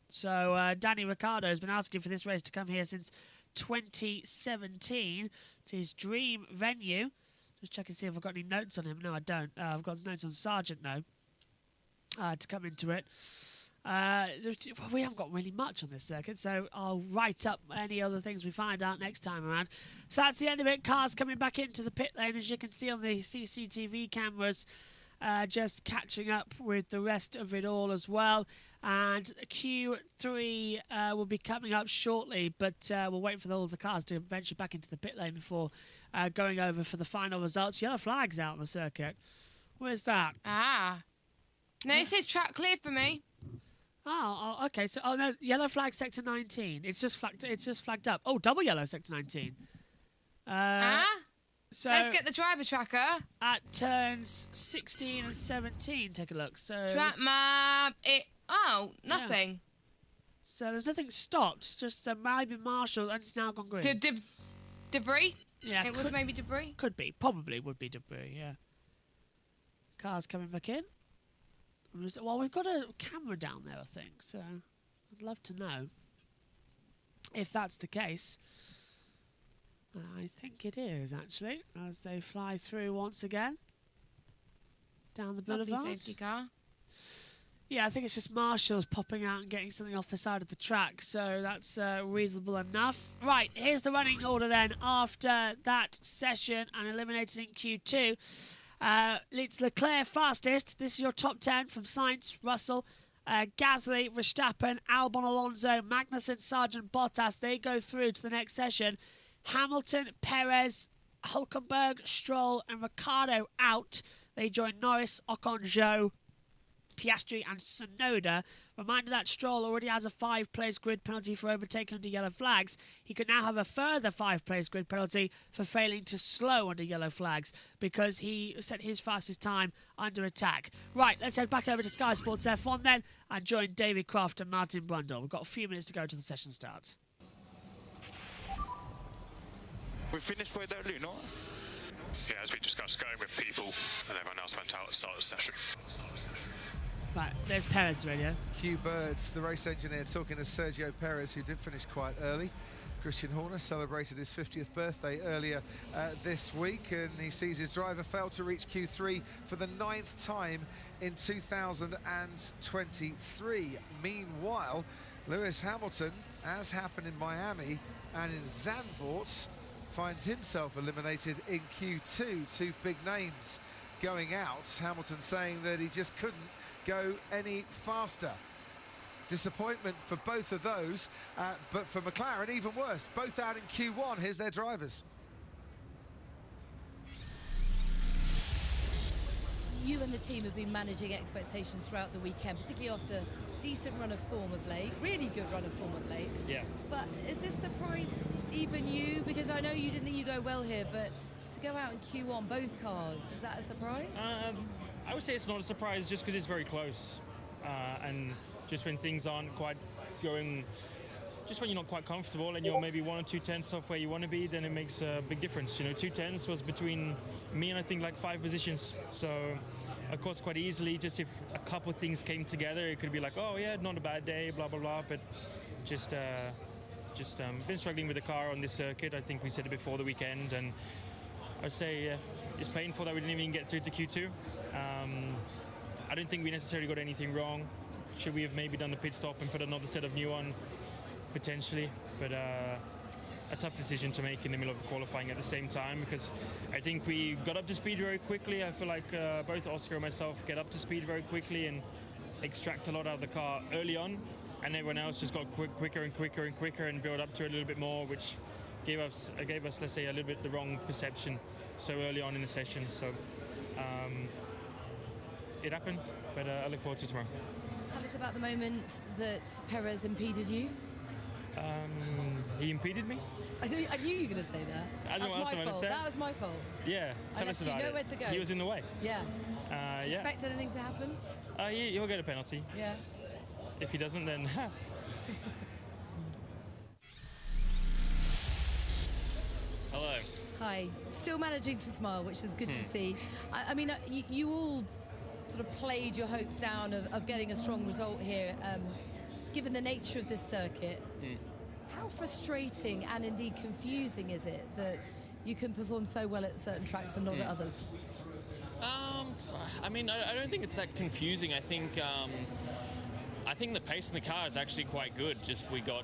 So Danny Ricciardo has been asking for this race to come here since 2017. It's his dream venue. Just check and see if I've got any notes on him. No, I don't. I've got notes on Sargent, though, to come into it. We haven't got really much on this circuit, so I'll write up any other things we find out next time around. So that's the end of it. Cars coming back into the pit lane, as you can see on the CCTV cameras, just catching up with the rest of it all as well. And Q3 will be coming up shortly, but we'll wait for all the cars to venture back into the pit lane before going over for the final results. Yellow flags out on the circuit. Where's that? Ah. No, it says track clear for me. Oh, okay. So, no, yellow flag sector 19. It's just flagged up. Oh, double yellow sector 19. So let's get the driver tracker. At turns 16 and 17, take a look. So Track map. Nothing. Yeah. So there's nothing stopped. It's just maybe Marshall, and it's now gone green. Debris. Yeah, it was maybe debris. Could be. Probably would be debris. Yeah. Cars coming back in. Well, we've got a camera down there, I think. So I'd love to know if that's the case. I think it is, actually, as they fly through once again down the boulevard. Lovely safety car. Yeah, I think it's just Marshall's popping out and getting something off the side of the track, so that's reasonable enough. Right, here's the running order then after that session and eliminated in Q2. It's Leclerc fastest. This is your top 10 from Sainz, Russell, Gasly, Verstappen, Albon, Alonso, Magnussen, Sargent, Bottas. They go through to the next session. Hamilton, Perez, Hülkenberg, Stroll and Ricciardo out. They join Norris, Ocon, Zhou, Piastri and Tsunoda. Reminder that Stroll already has a 5-place grid penalty for overtaking under yellow flags. He could now have a further 5-place grid penalty for failing to slow under yellow flags because he set his fastest time under attack. Right, let's head back over to Sky Sports F1 then and join David Croft and Martin Brundle. We've got a few minutes to go till the session starts. We finished quite early, no? Yeah, as we discussed, going with people and everyone else went out at the start of the session. Right, there's Perez radio. Hugh Birds, the race engineer, talking to Sergio Perez, who did finish quite early. Christian Horner celebrated his 50th birthday earlier this week, and he sees his driver fail to reach Q3 for the 9th time in 2023. Meanwhile, Lewis Hamilton, as happened in Miami and in Zandvoort, finds himself eliminated in Q2. Two big names going out. Hamilton saying that he just couldn't go any faster. Disappointment for both of those, but for McLaren even worse. Both out in Q1. Here's their drivers. You and the team have been managing expectations throughout the weekend, particularly after decent run of form of late, really good run of form of late. Yeah. But is this surprised even you? Because I know you didn't think you'd go well here, but to go out in Q1, both cars, is that a surprise? I would say it's not a surprise just because it's very close. And just when things aren't quite going, just when you're not quite comfortable and you're maybe 1 or 2 tenths off where you want to be, then it makes a big difference. You know, 2 tenths was between me and I think like 5 positions. So, of course, quite easily, just if a couple of things came together, it could be like, oh yeah, not a bad day, blah, blah, blah. But just been struggling with the car on this circuit. I think we said it before the weekend. And I'd say it's painful that we didn't even get through to Q2. I don't think we necessarily got anything wrong. Should we have maybe done the pit stop and put another set of new on? Potentially, but a tough decision to make in the middle of qualifying at the same time, because I think we got up to speed very quickly. I feel like both Oscar and myself get up to speed very quickly and extract a lot out of the car early on, and everyone else just got quicker and quicker and quicker and built up to a little bit more, which gave us, let's say, a little bit the wrong perception so early on in the session. So it happens, but I look forward to tomorrow. Tell us about the moment that Perez impeded you. He impeded me? I knew you were going to say that. That's my fault. That was my fault. Yeah, tell us about it. Nowhere to go. He was in the way. Yeah. Do you yeah. expect anything to happen? He'll get a penalty. Yeah. If he doesn't, then... Hello. Hi. Still managing to smile, which is good to see. I mean, you all sort of played your hopes down of getting a strong result here, given the nature of this circuit. How frustrating and indeed confusing is it that you can perform so well at certain tracks and not at others? I mean, I don't think it's that confusing. I think the pace in the car is actually quite good. Just we got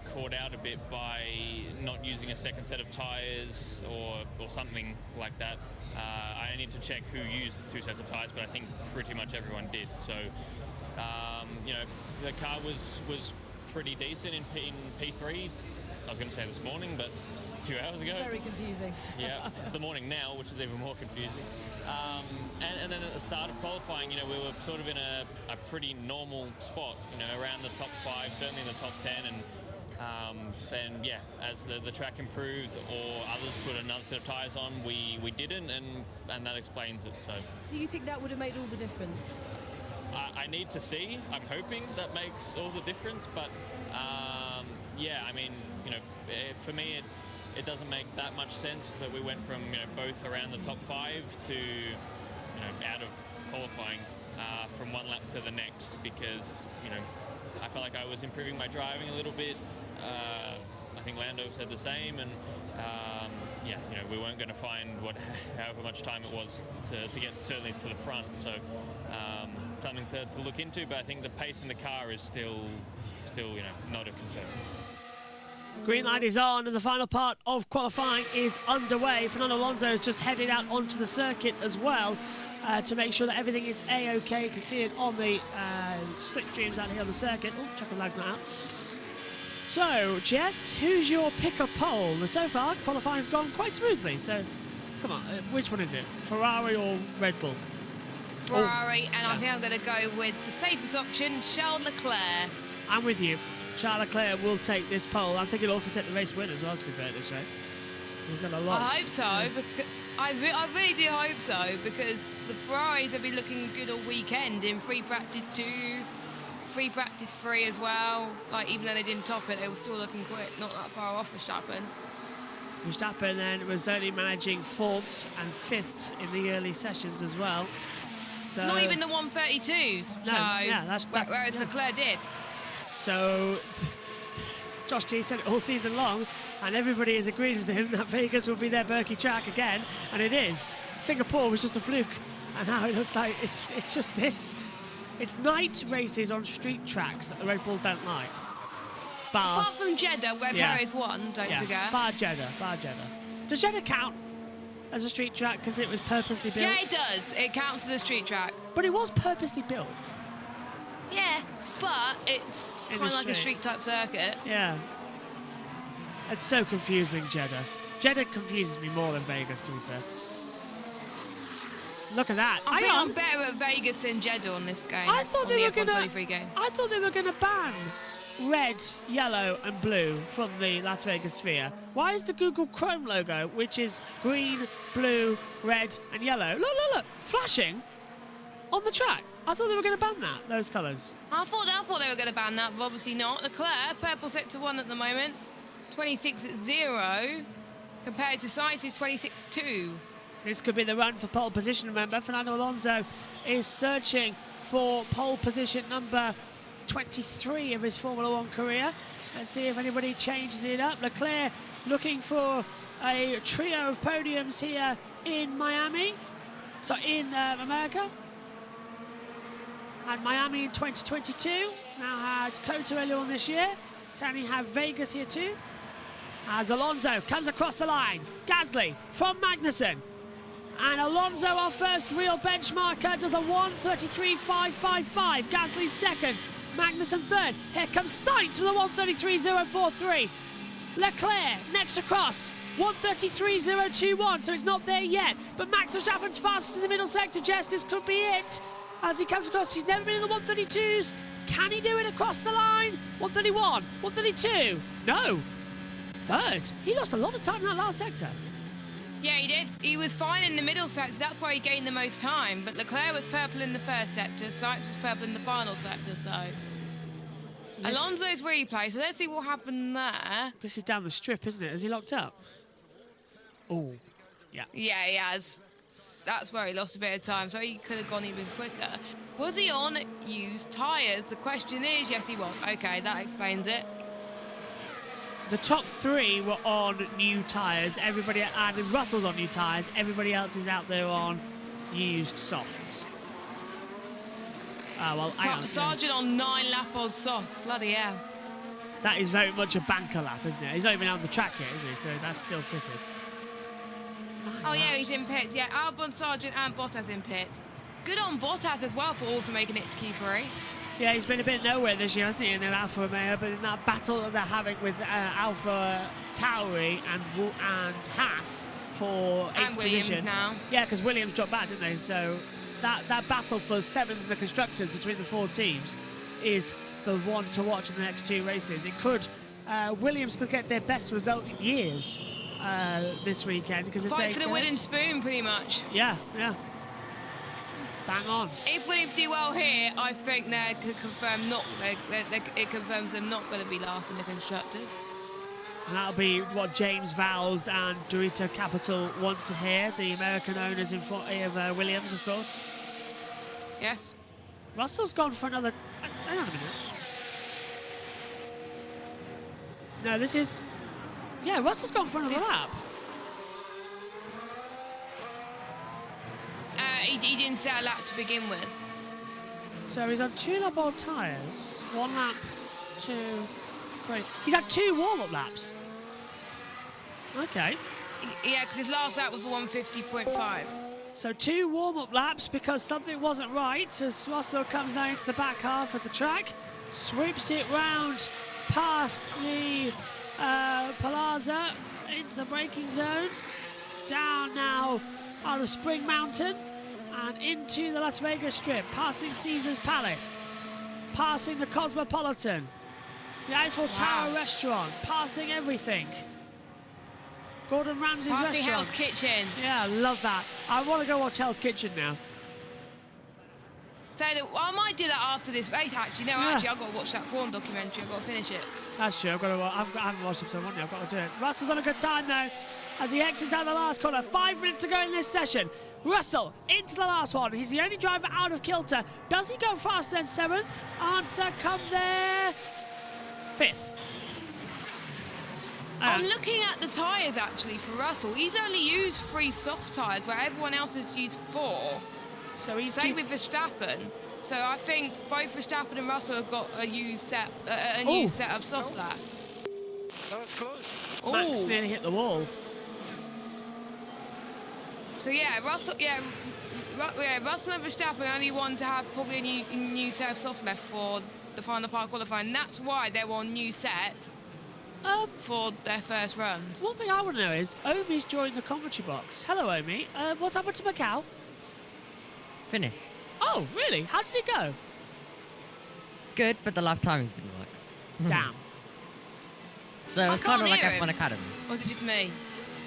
caught out a bit by not using a second set of tyres or something like that. I need to check who used 2 sets of tyres, but I think pretty much everyone did. So, you know, the car was pretty decent in P3. I was going to say this morning, but few hours ago. It's very confusing. Yeah, it's the morning now, which is even more confusing. And then at the start of qualifying, you know, we were sort of in a pretty normal spot, you know, around the top 5, certainly in the top 10, and then, yeah, as the track improved or others put another set of tyres on, we didn't, and that explains it. So Do you think that would have made all the difference? I need to see. I'm hoping that makes all the difference, but yeah, I mean, you know, for me, it doesn't make that much sense that we went from, you know, both around the top 5 to, you know, out of qualifying from one lap to the next, because, you know, I felt like I was improving my driving a little bit. I think Lando said the same, and yeah, you know, we weren't going to find however much time it was to get certainly to the front. So something to look into, but I think the pace in the car is still, you know, not a concern. Green light is on and the final part of qualifying is underway. Fernando Alonso has just headed out onto the circuit as well to make sure that everything is A-OK. You can see it on the slipstreams out here on the circuit. Oh, check the lag's not out. So, Jess, who's your pick of pole? So far, qualifying's gone quite smoothly. So, come on, which one is it? Ferrari or Red Bull? Ferrari, and I think I'm going to go with the safest option, Charles Leclerc. I'm with you. Charles Leclerc will take this pole. I think he'll also take the race win as well, to be fair, at this rate. He's got a lot. I hope so. Because I really do hope so, because the Ferraris will be looking good all weekend in free practice 2, free practice 3 as well. Like, even though they didn't top it, they were still looking quick, not that far off Verstappen. Verstappen then was only managing 4ths and 5ths in the early sessions as well. So not even the 132s. No, so, yeah, that's whereas yeah. Leclerc did. So Josh G said it all season long, and everybody has agreed with him that Vegas will be their Berkey track again, and it is. Singapore was just a fluke, and now it looks like it's just this. It's night races on street tracks that the Red Bull don't like. Apart from Jeddah, where Perez won, don't forget. Bar Jeddah. Does Jeddah count as a street track because it was purposely built? Yeah, it does. It counts as a street track. But it was purposely built. Yeah, but it's kind of like a street type circuit. Yeah. It's so confusing, Jeddah. Jeddah confuses me more than Vegas, to be fair. Look at that. I think I'm better at Vegas than Jeddah on this game. I thought they were going to ban red, yellow and blue from the Las Vegas Sphere. Why is the Google Chrome logo, which is green, blue, red and yellow, look, flashing on the track? I thought they were going to ban that, those colours. I thought they were going to ban that, but obviously not. Leclerc, purple sector 1 at the moment, 26.0, compared to Sainz's 26.2. This could be the run for pole position, remember. Fernando Alonso is searching for pole position number 23 of his Formula 1 career. Let's see if anybody changes it up. Leclerc looking for a trio of podiums here in Miami. So in America. Had Miami in 2022. Now had Kota earlier on this year. Can he have Vegas here too? As Alonso comes across the line. Gasly from Magnussen. And Alonso, our first real benchmarker, does a 1:33.555. Gasly's second. Magnussen third. Here comes Sainz with a 1:33.043. Leclerc next across. 1:33.021, so it's not there yet. But Max Verstappen's fastest in the middle sector. Jess, this could be it. As he comes across, he's never been in the 1:32s. Can he do it across the line? 1:31, 1:32. No. Third. He lost a lot of time in that last sector. Yeah, he did. He was fine in the middle sector. That's why he gained the most time. But Leclerc was purple in the first sector. Sainz was purple in the final sector, so... Alonso's replay, so let's see what happened there. This is down the strip, isn't it? Is he locked up? Oh, yeah. Yeah, he has. That's where he lost a bit of time, so he could have gone even quicker. Was he on used tyres? The question is, yes, he was. Okay, that explains it. The top 3 were on new tyres. Everybody, and Russell's on new tyres. Everybody else is out there on used softs. Well, Sargent on 9-lap-old softs. Bloody hell. That is very much a banker lap, isn't it? He's not even on the track yet, is he? So that's still fitted. Oh, yeah, he's in pits. Yeah, Albon, Sargent and Bottas in pits. Good on Bottas as well for also making it to Q3. Yeah, he's been a bit nowhere this year, hasn't he, in Alfa Romeo, but in that battle that they're having with Alpha Tauri and Haas for 8th And Williams position. now. Yeah, because Williams dropped back, didn't they? So that battle for 7th in the constructors between the 4 teams is the one to watch in the next 2 races. It could, Williams could get their best result in years this weekend, because if Fight they for the get- wooden spoon, pretty much. Yeah, yeah. Bang on. If Williams do well here, I think they could confirm it confirms them not going to be last in the constructors. And that'll be what James Vowles and Dorito Capital want to hear, the American owners in front of Williams, of course. Yes. Russell's gone for another... Hang on a minute. No, this is... Yeah, Russell's gone for another lap. He didn't set a lap to begin with. So he's on 2 lap old tyres. 1 lap, 2, 3. He's had 2 warm-up laps. Okay. Yeah, because his last lap was 150.5. So 2 warm-up laps because something wasn't right as Russell comes down into the back half of the track, sweeps it round past the Palazzo into the braking zone, down now out of Spring Mountain and into the Las Vegas Strip, passing Caesar's Palace, passing the Cosmopolitan, the Eiffel Tower restaurant, passing everything. Gordon Ramsay's Passing restaurant. Hell's Kitchen. Yeah, I love that. I want to go watch Hell's Kitchen now. So I might do that after this race, actually. No, actually, I've got to watch that porn documentary. I've got to finish it. That's true. I haven't watched episode 1 yet. I've got to do it. Russell's on a good time, though, as he exits out the last corner. 5 minutes to go in this session. Russell into the last one. He's the only driver out of kilter. Does he go faster than 7th? Answer come there. 5th. I'm looking at the tyres, actually, for Russell. He's only used 3 soft tyres, where everyone else has used 4. So he's same with Verstappen. So I think both Verstappen and Russell have got a new set of softs left. That was close. Max nearly hit the wall. So yeah, Russell and Verstappen only want to have probably a new set of softs left for the final part qualifying. That's why they're on new sets for their first runs. One thing I want to know is, Omi's joined the commentary box. Hello, Omi. What's happened to Macau? Finish. Oh, really? How did it go? Good, but the lap timings didn't work. Damn. So it was kind of like F1 Academy. Or was it just me?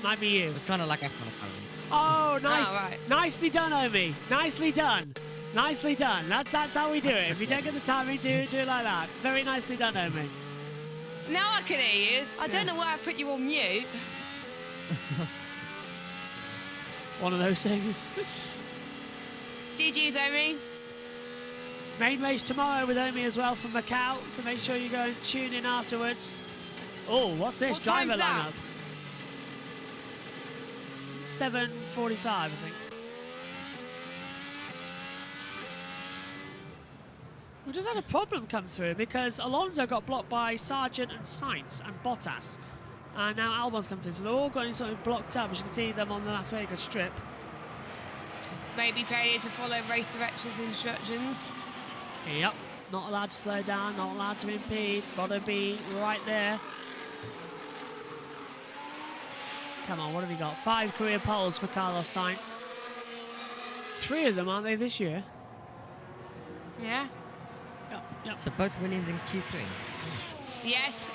Might be you. It was kind of like F1 Academy. Oh, nice. Oh, right. Nicely done, Omi. Nicely done. Nicely done. That's how we do it. If you don't get the timing, do it like that. Very nicely done, Omi. Now I can hear you. I don't know why I put you on mute. One of those things. GG's, Omi. Main race tomorrow with Omi as well from Macau, so make sure you go and tune in afterwards. Oh, what's this? What Driver time's that? lineup. 7:45, I think. We just had a problem come through because Alonso got blocked by Sargent and Sainz and Bottas. And now Albon's come through, so they're all getting sort of blocked up. As you can see them on the Las Vegas Strip. Maybe failure to follow race directions instructions. Yep, not allowed to slow down, not allowed to impede, gotta be right there. Come on, what have we got? 5 career poles for Carlos Sainz. 3 of them, aren't they, this year? Yeah. Yep. So both Williams in Q3. Yes,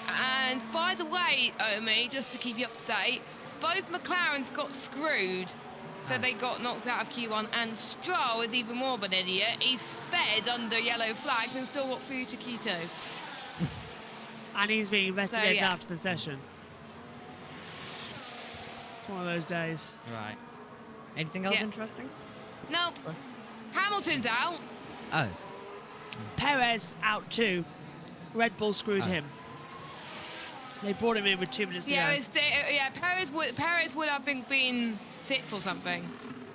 and by the way, Omi, just to keep you up to date, both McLarens got screwed. So they got knocked out of Q1, and Stroll is even more of an idiot. He sped under yellow flags and still got through to Q2. And he's being investigated So, yeah. after the session. It's one of those days. Right. Anything else Yeah. interesting? Nope. Hamilton's out. Oh. Perez out too. Red Bull screwed Oh. him. They brought him in with 2 minutes to Yeah, go. Perez would have been sixth or something.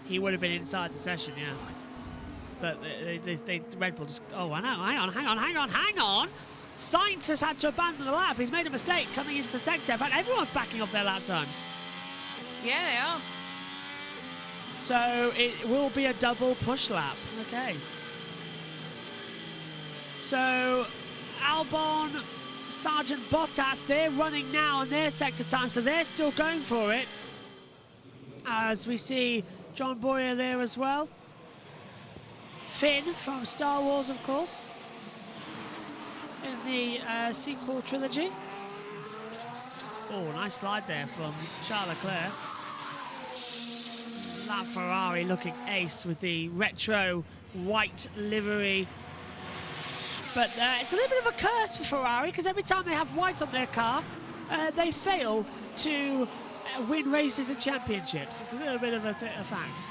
He would have been inside the session, yeah. But they Red Bull just... Oh, I know. Hang on. Sainz has had to abandon the lap. He's made a mistake coming into the sector. In fact, everyone's backing off their lap times. Yeah, they are. So it will be a double push lap. Okay. So Albon, Sergeant Bottas, they're running now on their sector time, so they're still going for it. As we see John Boyer there as well. Finn from Star Wars, of course, in the sequel trilogy. Oh, nice slide there from Charles Leclerc. That Ferrari looking ace with the retro white livery. But it's a little bit of a curse for Ferrari, because every time they have white on their car, they fail to win races and championships. It's a little bit of a fact.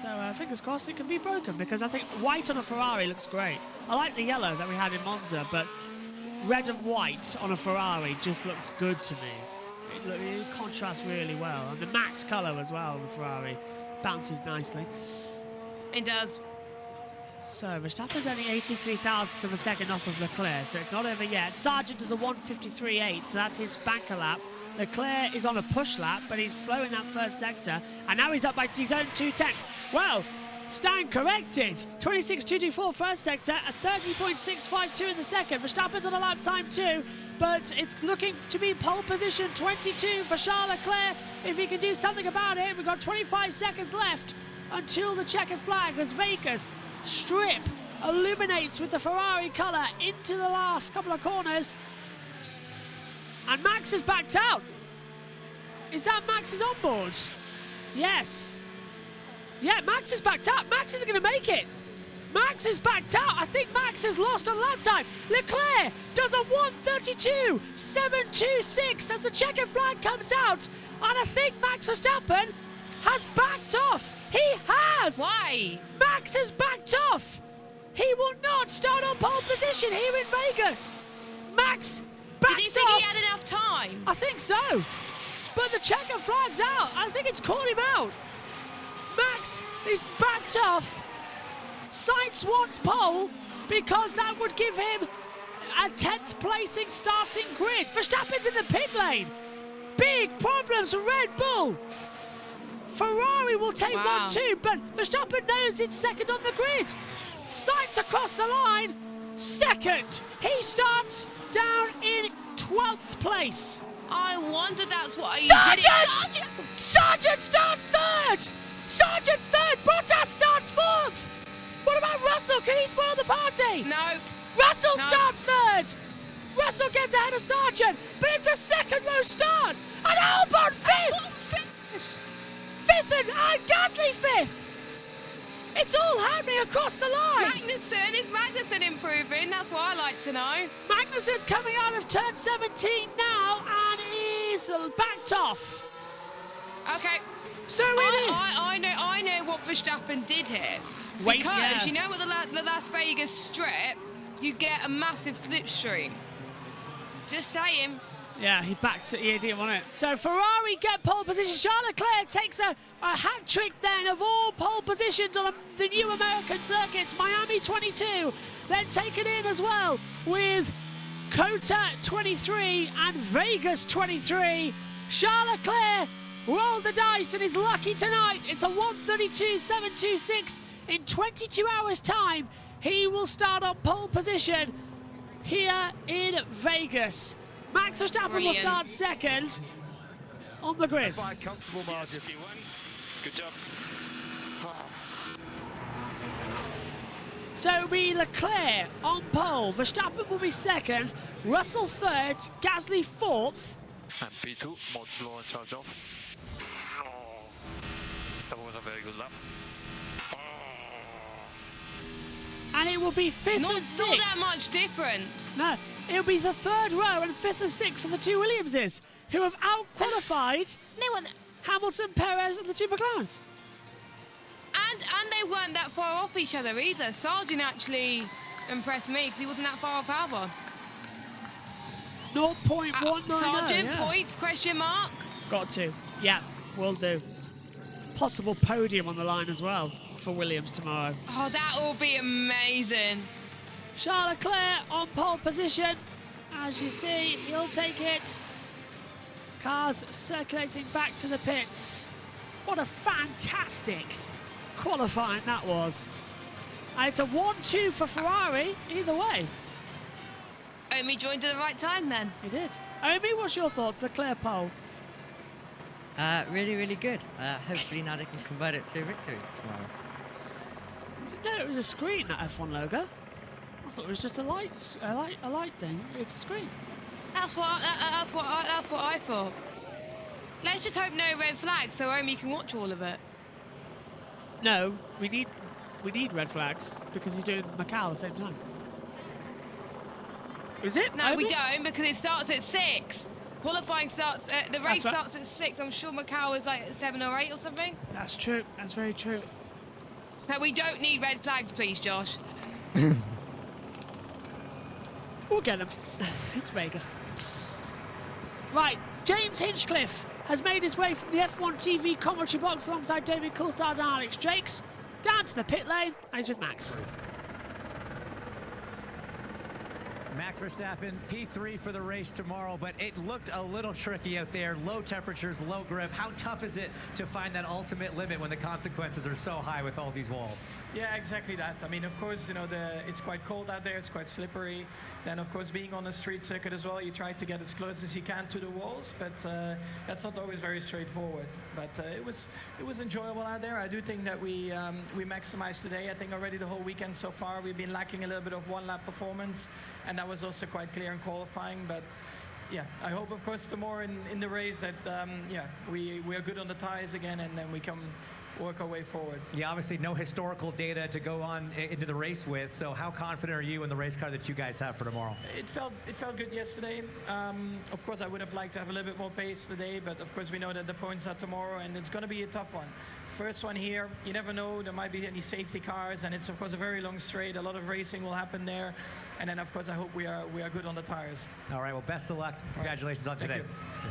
So fingers crossed it can be broken, because I think white on a Ferrari looks great. I like the yellow that we had in Monza, but red and white on a Ferrari just looks good to me. It contrasts really well. And the matte colour as well on the Ferrari bounces nicely. It does. So Verstappen's only 83 thousandths of a second off of Leclerc, so it's not over yet. Sargent does a 1:53.8, that's his banker lap. Leclerc is on a push lap, but he's slow in that first sector, and now he's up by his own 2 tenths. Well, Stan corrected. 26.224 first sector, a 30.652 in the second. Verstappen's on a lap time too, but it's looking to be pole position 22 for Charles Leclerc. If he can do something about it, we've got 25 seconds left until the checkered flag as Vegas strip illuminates with the Ferrari colour into the last couple of corners. And Max has backed out. Is that Max's onboard? Yes. Yeah, Max has backed out. Max isn't going to make it. Max has backed out. I think Max has lost on lap time. Leclerc does a 1:32.726 as the checkered flag comes out. And I think Max Verstappen has backed off. He has! Why? Max has backed off! He will not start on pole position here in Vegas! Max backs off! Did he think he had enough time? I think so. But the checker flag's out. I think it's caught him out. Max is backed off. Sainz wants pole because that would give him a 10th placing starting grid. Verstappen's in the pit lane. Big problems for Red Bull. Ferrari will take 1-2, but Verstappen knows it's second on the grid. Sainz across the line, second. He starts down in 12th place. I wonder that's what he Sargent! did. Sargent starts third! Sargent's third! Bottas starts fourth! What about Russell? Can he spoil the party? No. Russell starts third! Russell gets ahead of Sargent, but it's a second row start! And Albon fifth! Fifth and Gasly fifth! It's all happening across the line! Is Magnussen improving? That's what I like to know. Magnussen's coming out of turn 17 now and is backed off. Okay. So I know what Verstappen did here. Wait, because you know what the Las Vegas Strip, you get a massive slipstream. Just saying. Yeah, he backed it. He didn't want it. So Ferrari get pole position. Charles Leclerc takes a hat trick then of all pole positions on the new American circuits. Miami 22, then taken in as well with COTA 23 and Vegas 23. Charles Leclerc rolled the dice and is lucky tonight. It's a 1:32.726 in 22 hours time. He will start on pole position here in Vegas. Max Verstappen will start second on the grid. By a comfortable margin. Good job. So it'll be Leclerc on pole. Verstappen will be second. Russell third. Gasly fourth. And P2, mode slow and charge off. That was a very good lap. And it will be fifth and sixth. Not that much difference. No, it'll be the third row and fifth and sixth for the two Williamses, who have out-qualified Hamilton, Perez and the two McLarens. And they weren't that far off each other either. Sargent actually impressed me because he wasn't that far off Albon. 0.190. Sargent, points, question mark? Got to. Yeah, will do. Possible podium on the line as well for Williams tomorrow. Oh, that will be amazing. Charles Leclerc on pole position. As you see, he'll take it. Cars circulating back to the pits. What a fantastic qualifying that was. And it's a 1-2 for Ferrari, either way. Omi joined at the right time then. He did. Omi, what's your thoughts? The clear pole. Really, really good. Hopefully now they can convert it to a victory tomorrow. No, it was a screen, that F1 logo. I thought it was just a light thing. It's a screen. That's what I thought. Let's just hope no red flags so Omi can watch all of it. No, we need red flags because he's doing Macau at the same time. Is it? No, we don't because it starts at 6. Qualifying starts. The race starts at 6. I'm sure Macau is like at 7 or 8 or something. That's true. That's very true. So we don't need red flags, please, Josh. We'll get them. It's Vegas. Right, James Hinchcliffe has made his way from the F1 TV commentary box alongside David Coulthard and Alex Jakes down to the pit lane, and he's with Max. Max Verstappen, P3 for the race tomorrow, but it looked a little tricky out there. Low temperatures, low grip. How tough is it to find that ultimate limit when the consequences are so high with all these walls? Yeah, exactly that. I mean, of course, you know, it's quite cold out there. It's quite slippery. Then, of course, being on a street circuit as well, you try to get as close as you can to the walls, but that's not always very straightforward. But it was enjoyable out there. I do think that we maximized today. I think already the whole weekend so far we've been lacking a little bit of one-lap performance, and that was also quite clear in qualifying. But yeah, I hope, of course, tomorrow in the race that we are good on the tires again, and then we can work our way forward. Yeah, obviously no historical data to go on into the race with, so how confident are you in the race car that you guys have for tomorrow? It felt good yesterday. Of course, I would have liked to have a little bit more pace today, but of course we know that the points are tomorrow, and it's going to be a tough one. First one here, you never know, there might be any safety cars, and it's of course a very long straight. A lot of racing will happen there, and then of course I hope we are good on the tires. All right, well, best of luck. Congratulations on today. Thank you.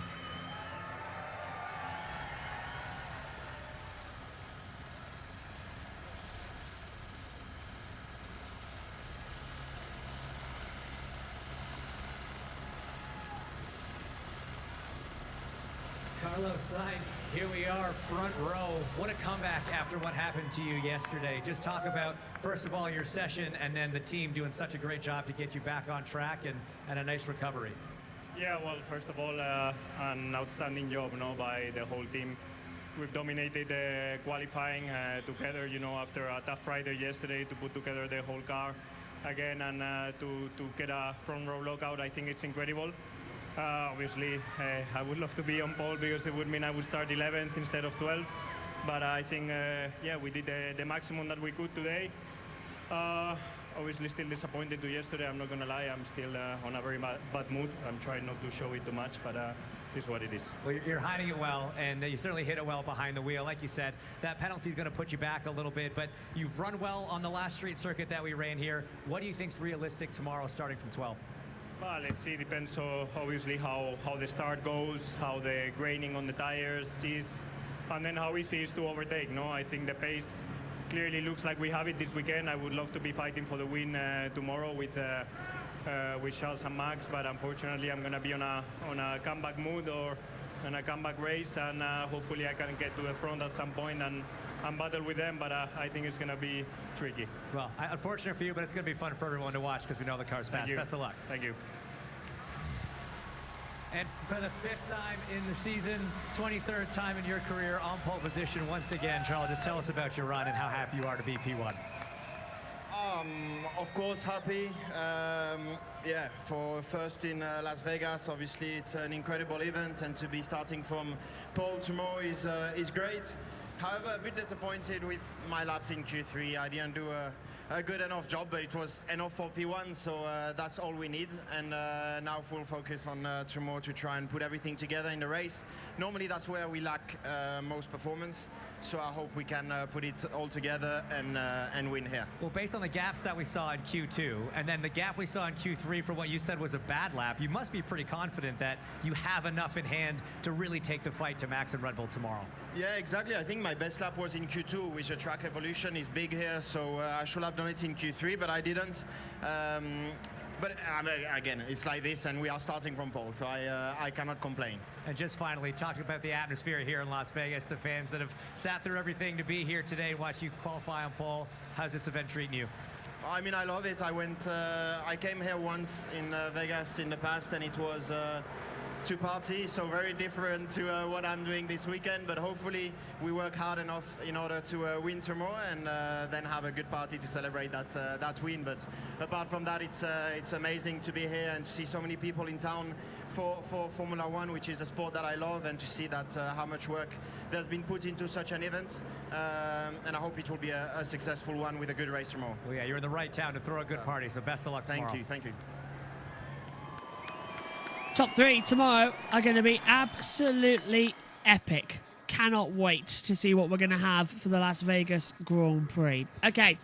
Carlos Sainz, here we are, front row. What a comeback after what happened to you yesterday. Just talk about, first of all, your session, and then the team doing such a great job to get you back on track and a nice recovery. Yeah, well, first of all, an outstanding job, by the whole team. We've dominated the qualifying together, after a tough Friday yesterday to put together the whole car again and to get a front row lockout. I think it's incredible. Obviously, I would love to be on pole because it would mean I would start 11th instead of 12th. But I think, we did the maximum that we could today. Obviously, still disappointed to yesterday. I'm not going to lie. I'm still on a very bad mood. I'm trying not to show it too much, but it's what it is. Well, you're hiding it well, and you certainly hit it well behind the wheel. Like you said, that penalty is going to put you back a little bit, but you've run well on the last street circuit that we ran here. What do you think is realistic tomorrow starting from 12th? Well, let's see. Depends on obviously how the start goes, how the graining on the tires is, and then how easy it is to overtake. I think the pace clearly looks like we have it this weekend. I would love to be fighting for the win tomorrow with Charles and Max, but unfortunately I'm going to be on a comeback mood or in a comeback race, and hopefully I can get to the front at some point and battle with them, but I think it's going to be tricky. Well, unfortunate for you, but it's going to be fun for everyone to watch because we know the car's fast. Best of luck. Thank you. And for the 5th time in the season, 23rd time in your career on pole position once again, Charles, just tell us about your run and how happy you are to be P1. Of course, happy. For first in Las Vegas, obviously it's an incredible event, and to be starting from pole tomorrow is great. However, a bit disappointed with my laps in Q3. I didn't do a good enough job, but it was enough for P1, so that's all we need. And now full focus on tomorrow to try and put everything together in the race. Normally that's where we lack most performance, so I hope we can put it all together and win here. Well, based on the gaps that we saw in Q2, and then the gap we saw in Q3 for what you said was a bad lap, you must be pretty confident that you have enough in hand to really take the fight to Max and Red Bull tomorrow. Yeah, exactly. I think my best lap was in Q2, which the track evolution is big here, so I should have done it in Q3, but I didn't. but again, it's like this, and we are starting from pole, so I cannot complain. And just finally, talking about the atmosphere here in Las Vegas, the fans that have sat through everything to be here today and watch you qualify on pole, how's this event treating you? I mean, I love it. I came here once in Vegas in the past, and it was to party, so very different to what I'm doing this weekend, but hopefully we work hard enough in order to win tomorrow, and then have a good party to celebrate that win. But apart from that, it's amazing to be here and to see so many people in town for Formula One, which is a sport that I love, and to see that how much work there's been put into such an event, and I hope it will be a successful one with a good race tomorrow. Well, yeah, you're in the right town to throw a good party, so best of luck tomorrow. Thank you. Top 3 tomorrow are going to be absolutely epic. Cannot wait to see what we're going to have for the Las Vegas Grand Prix. Okay,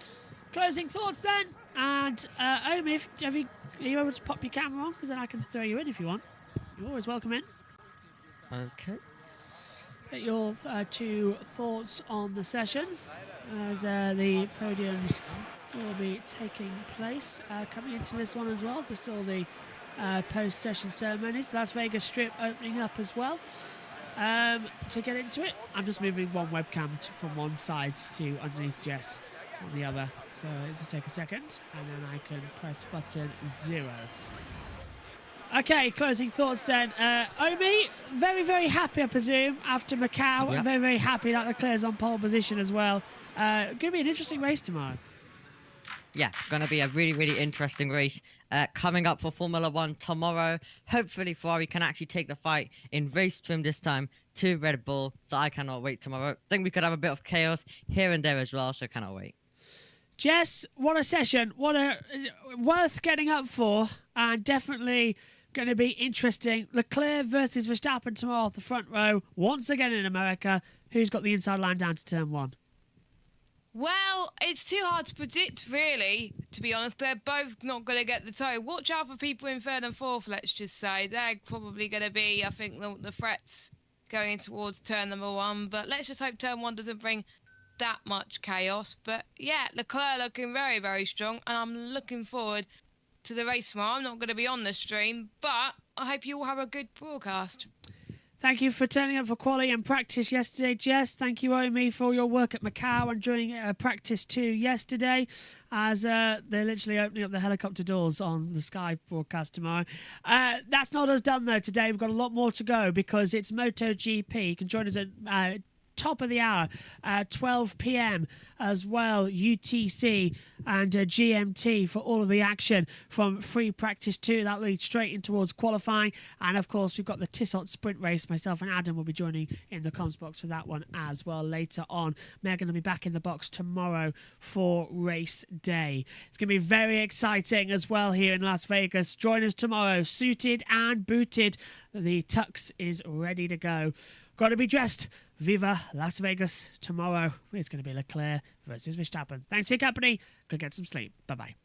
closing thoughts then. And Omi, are you able to pop your camera on? Because then I can throw you in if you want. You're always welcome in. Okay. Get your 2 thoughts on the sessions as the podiums will be taking place. Coming into this one as well, just all the post-session ceremonies. Las Vegas Strip opening up as well. To get into it, I'm just moving one webcam from one side to underneath Jess on the other. So it'll just take a second, and then I can press button 0. Okay, closing thoughts then. Omi, very, very happy, I presume, after Macau. Yep. I'm very, very happy that Leclerc's on pole position as well. Going to be an interesting race tomorrow. Yeah, going to be a really, really interesting race coming up for Formula One tomorrow. Hopefully Ferrari can actually take the fight in race trim this time to Red Bull, so I cannot wait tomorrow. I think we could have a bit of chaos here and there as well, so cannot wait. Jess, what a session. What a worth getting up for, and definitely going to be interesting. Leclerc versus Verstappen tomorrow off the front row, once again in America. Who's got the inside line down to turn 1? Well, it's too hard to predict, really, to be honest. They're both not going to get the toe. Watch out for people in 3rd and 4th, let's just say. They're probably going to be, I think, the threats going towards turn number 1. But let's just hope turn 1 doesn't bring that much chaos. But, yeah, Leclerc looking very, very strong. And I'm looking forward to the race tomorrow. I'm not going to be on the stream, but I hope you all have a good broadcast. Thhank you for turning up for quali and practice yesterday, Jess. Thank you, Omi, for your work at Macau and during practice 2 yesterday, as they're literally opening up the helicopter doors on the Sky broadcast tomorrow. That's not us done, though, today. We've got a lot more to go because it's MotoGP. You can join us at top of the hour, 12 p.m. as well, UTC and GMT for all of the action from free practice 2. That leads straight in towards qualifying. And of course, we've got the Tissot sprint race. Myself and Adam will be joining in the comms box for that one as well later on. Megan will be back in the box tomorrow for race day. It's going to be very exciting as well here in Las Vegas. Join us tomorrow, suited and booted. The tux is ready to go. Got to be dressed. Viva Las Vegas tomorrow. It's going to be Leclerc versus Verstappen. Thanks for your company. Go get some sleep. Bye-bye.